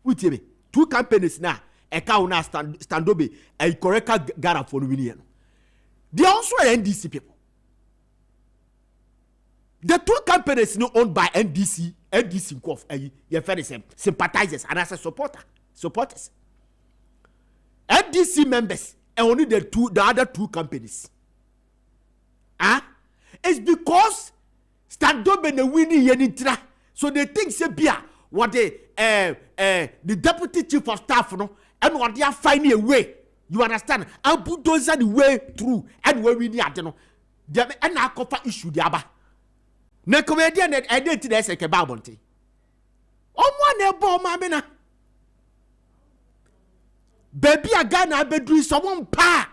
Wutie me. 2 companies na eka ho na standobe e koreka gara for no wini no. They also are NDC people. The 2 companies no owned by NDC of your very same sympathizers and as a supporters. NDC members and only the other 2 companies. It's because Standobe na winning yenitra. So they think say bia what the deputy chief of staff no and what they are finding a way. You understand? And put those the way through and where we need no. They and na cover issue the aba. Na comedian and identity as a kebabonti. One ebo mama na. Baby a Ghana bedru someone pa.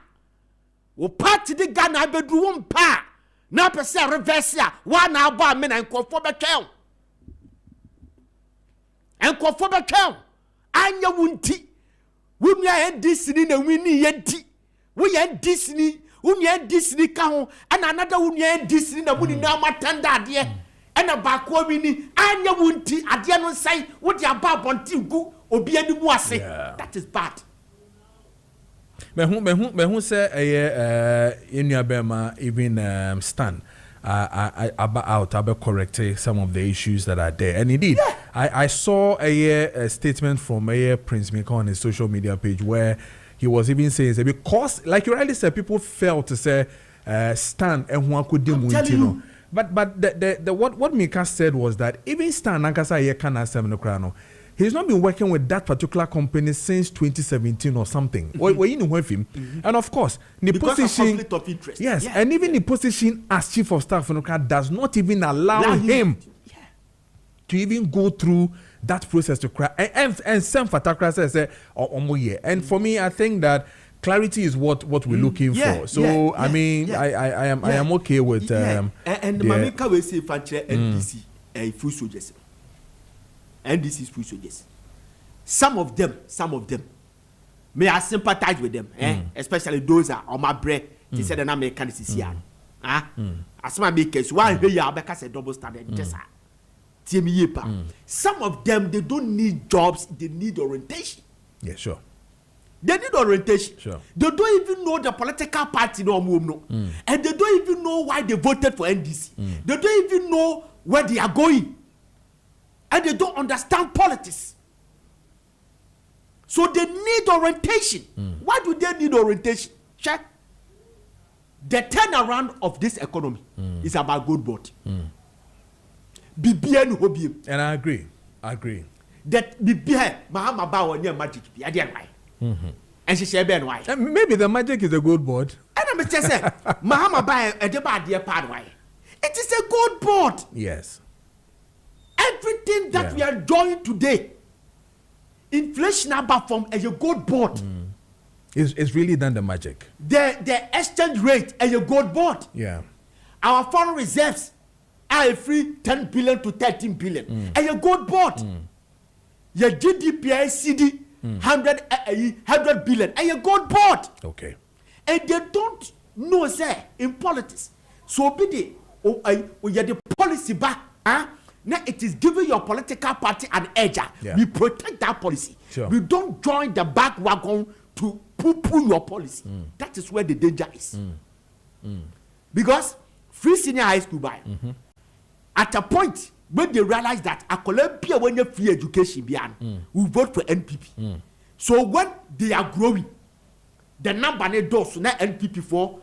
O party the Ghana bedru one pa. Na pese reverse ya. One aba me na nkofo betwen. Nkofo betwen. Anya wunti. Wunya Disney na wini yenti. We yan Disney. Unya Disney ka ho and another unya Disney na buni na matanda ade and a bakwa wini anya wunti ade no sai wo dia ba bonti gu obi ani mu ase. That is bad. Me hu say Enuabema even Stan about correcting some of the issues that are there. And indeed, I saw a statement from Prince Mika on his social media page where he was even saying, because, like you rightly said, people failed to say, Stan and Huanku Dimu. But the what Mika said was that even Stan Nankasa Yekana Seminokrano, he's not been working with that particular company since 2017 or something. And of course, the because position, of conflict of interest. Yes, and even the position as chief of staff does not even allow him to even go through that process to cry. And some Fatakra says, and for me, I think that clarity is what we're looking for. So I mean, I am okay with and Mamika will say NDC full soldiers. NDC is full soldiers. Some of them may I sympathize with them, especially those are on my bread. They said an American is here. As my makers, why they are because a double standard. Some of them they don't need jobs, they need orientation. Yeah, sure. They need orientation. Sure. They don't even know the political party and they don't even know why they voted for NDC. They don't even know where they are going. And they don't understand politics. So they need orientation. Why do they need orientation? Check. The turnaround of this economy is about good board. And I agree. That Mahama Bawa near magic. I didn't why. And she said, Ben, why? Maybe the magic is a good board. And I'm just saying, Mahama Bawa a debate dear part why. It is a good board. Yes. Everything that we are doing today, inflation about from a good board. It's really done the magic. The exchange rate a good board. Yeah. Our foreign reserves are free 10 billion to 13 billion. A good board. Your GDP CD 100 billion. A good board. Okay. And they don't know say in politics. So be the policy back. Now it is giving your political party an edge. We protect that policy. Sure. We don't join the back wagon to poo-poo your policy. That is where the danger is. Because free senior high school at a point when they realize that a Columbia when you free education we vote for NPP. So when they are growing, the number they do so now NPP for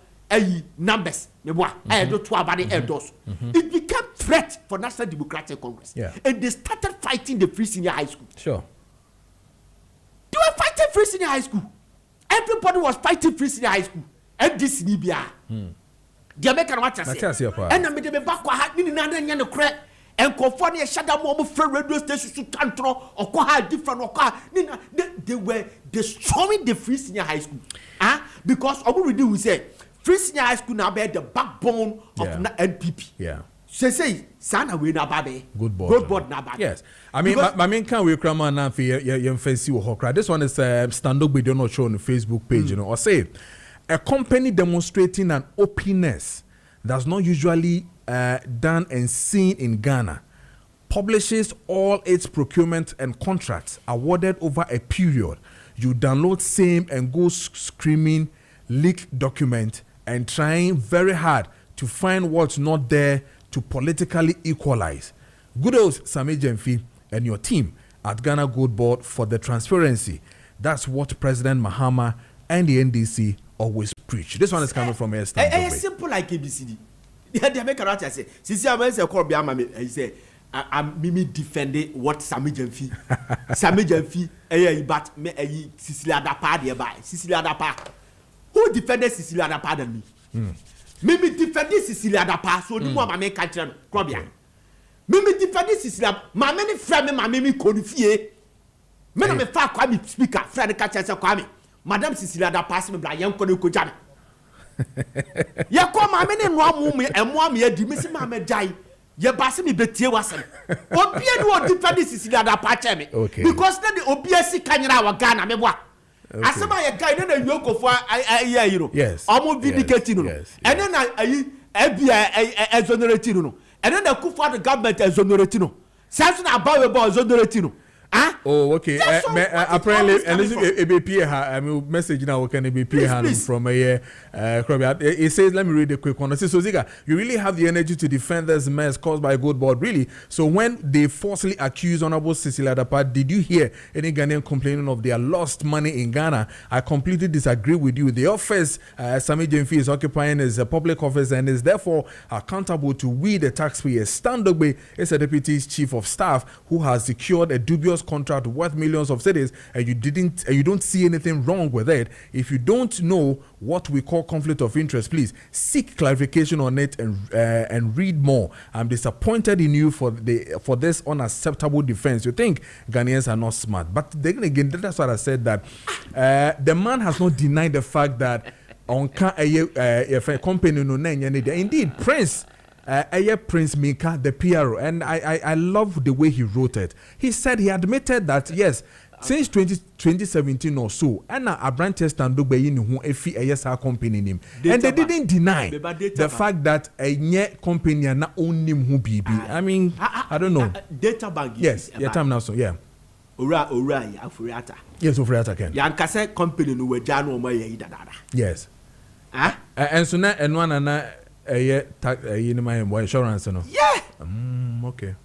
numbers. It became threat for National Democratic Congress. And they started fighting the free senior high school. Sure. They were fighting free senior high school. Everybody was fighting free senior high school. And this Libya. The American watchers say. And I made them back and California shut down more radio stations to control or different they were destroying the free senior high school. Because already we say free senior high school now bear the backbone of NPP. Yeah. Say, Sana we na babe. Good board na babe. Yes. I mean, can we cram on for your fancy or this one is stand up video not show on the Facebook page, you know, or say a company demonstrating an openness that's not usually done and seen in Ghana, publishes all its procurement and contracts awarded over a period. You download same and go screaming leaked document and trying very hard to find what's not there to politically equalize. Kudos Sammy Gyamfi and your team at Ghana Gold Board for the transparency. That's what President Mahama and the NDC always preach. This one is coming from a stand. It's simple like ABCD. They make a right to say, Sisi Amanse call Biama, he say, I'm Mimi defending what Sammy Gyamfi. Sammy Gyamfi, but me, Cecilia Dapa, thereby. Cecilia Dapa. Who defended Cecilia Dapa than me? Mimi defended Cecilia Dapa, so you want my main country, Krobia. Mimi defended Cecilia, my many friends, my Mimi Kodifie. Me na me fa Kwame speaker, Fred Kacha Kwame. Madam Cecilia Dapa me bla yan kono kojame. Ya ko ma me ne no amu me emo am ya di me si ma me jai. Ye ba se me betie wasem. Obi e no defend Cecilia Dapa che me. Because na the obi asi kanyira wa Ghana me boa. Asema ye guy na yoko fo ayi you know. Yes. Omo vindicate no. And then ayi exonerate no. And then the Kufa the government exonerate no. Sense na about exonerate no. Huh? Oh, okay. Apparently, and this is ABP. I mean, message now. We can ABP from a it says, let me read a quick one. It says, so Ziga, you really have the energy to defend this mess caused by Gold Board, really? So when they falsely accused Honorable Cecilia Dapa, did you hear any Ghanaian complaining of their lost money in Ghana? I completely disagree with you. The office Sammy Gyamfi is occupying is a public office and is therefore accountable to we the taxpayers. Stan Dogbe is a deputy chief of staff who has secured a dubious contract worth millions of cedis, and you don't see anything wrong with it. If you don't know what we call conflict of interest, please seek clarification on it and read more. I'm disappointed in you for this unacceptable defense. You think Ghanaians are not smart, but then again, that's what I said, that the man has not denied the fact that on a company no indeed Prince. Prince Mika, the PRO, and I love the way he wrote it. He said he admitted that yes, since 2017 or so, and Abrante Standogbe who a company name, and they didn't deny the fact that a company na own him who be. I mean, I don't know. Data bank. Yes, your time now, so yeah. Ora ya Afriata. Yes, Afriata can. Ya nkase company no we jano ma ye dada. Yes. Ah? And so now and one and insurance no. Yeah. Okay.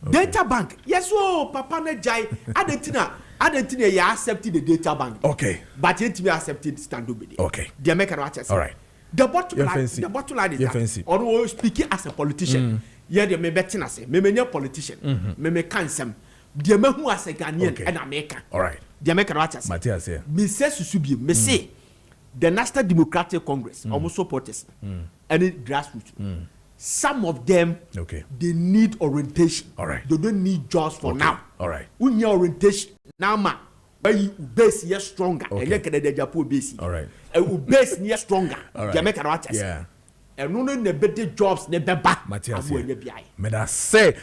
Data bank. Yes, oh, Papa na jai. Adentina you accepted the data bank. Okay. But yet you accepted Standobedi. Okay. The American watches. All right. The bottom line is that or speaking as a politician. Yeah, they may better say, me a politician, me cancel. The man who as a Ghanaian and American. All right. The American watches. Matthias here. Me says Susubi, me say. The National Democratic Congress almost supporters any grassroots. Some of them they need orientation. All right. They don't need jobs for now. All right. We need orientation now, man. Where you base here stronger. And you can the Japan base. All right. And base here stronger. All right. Jamaican watches. Yeah. And no better jobs never back. Matthias, may I say,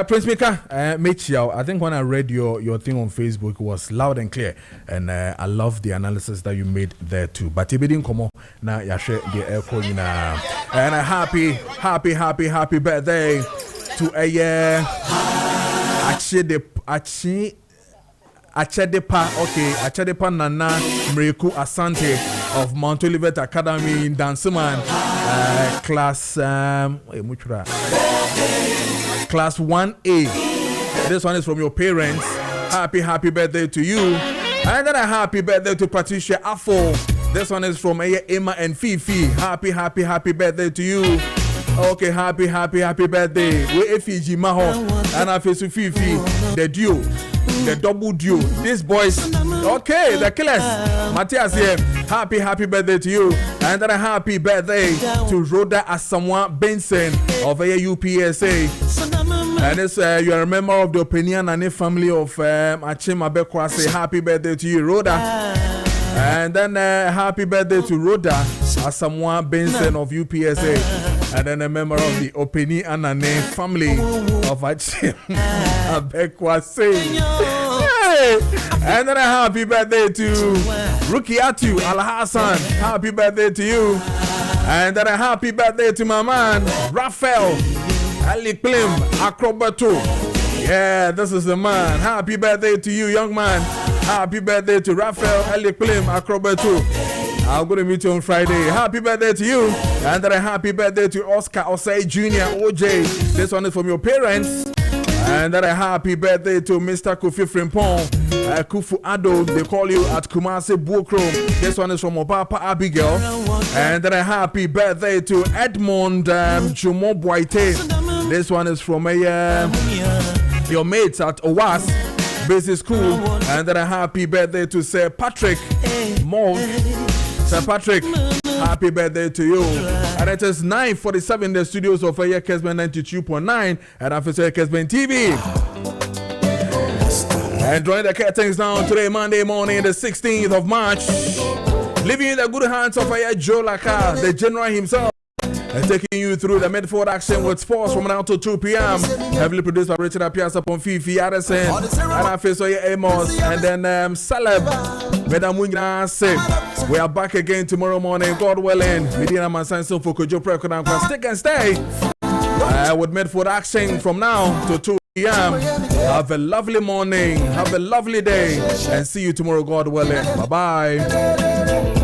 Prince Mika, Mitch Yao, I think when I read your thing on Facebook, it was loud and clear, and I love the analysis that you made there too. But if you didn't come on, now you share the air calling now, and a happy birthday to a year. Achedepa Nana Mreku Asante of Mount Olivet Academy in Dansuman, class 1A. This one is from your parents. Happy birthday to you. And then a happy birthday to Patricia Afo. This one is from Emma and Fifi. Happy birthday to you. Okay, happy birthday. We Fiji Maho and I face Fifi, the duo. The double duo. These boys, okay, the killers. Matthias here. Happy birthday to you. And then a happy birthday to Rhoda Asamoah Benson of UPSA. And it's you are a member of the Opinion and family of Achim Abekwa. Say happy birthday to you, Rhoda. And then happy birthday to Rhoda Asamoah Benson of UPSA. And then a member of the Opini Anane family of Achim Abekwa. Hey! And then a happy birthday to Rukiatu Al Hassan. Happy birthday to you. And then a happy birthday to my man Raphael. Ali Klim, Acrobato. Yeah, this is the man. Happy birthday to you, young man. Happy birthday to Raphael Ali Klim, Acrobato. I'm going to meet you on Friday. Happy birthday to you. And then a happy birthday to Oscar Osei Jr. OJ. This one is from your parents. And then a happy birthday to Mr. Kofi Frimpong, Kufu Ado. They call you at Kumasi Bukro. This one is from Obapa Abigail. And then a happy birthday to Edmond Jumo Boite. This one is from your mates at Owas Basic School. And then a happy birthday to Sir Patrick Mold. Sir Patrick, happy birthday to you. And it is 9:47 in the studios of Kessben 92.9 and after Kessben TV. And drawing the curtains down today, Monday morning, the 16th of March. Leaving you in the good hands of Joe Laka, the general himself. And taking you through the midfield action with sports from now to 2 p.m. Heavily produced by Richard Apias upon Fifi Addison. And I face Amos. And then Celeb. We are back again tomorrow morning, God willing. Medina Mansanso for Kojo Preko Dankwah. Stick and stay with midfield action from now to 2 p.m. Have a lovely morning. Have a lovely day. And see you tomorrow, God willing. Bye-bye.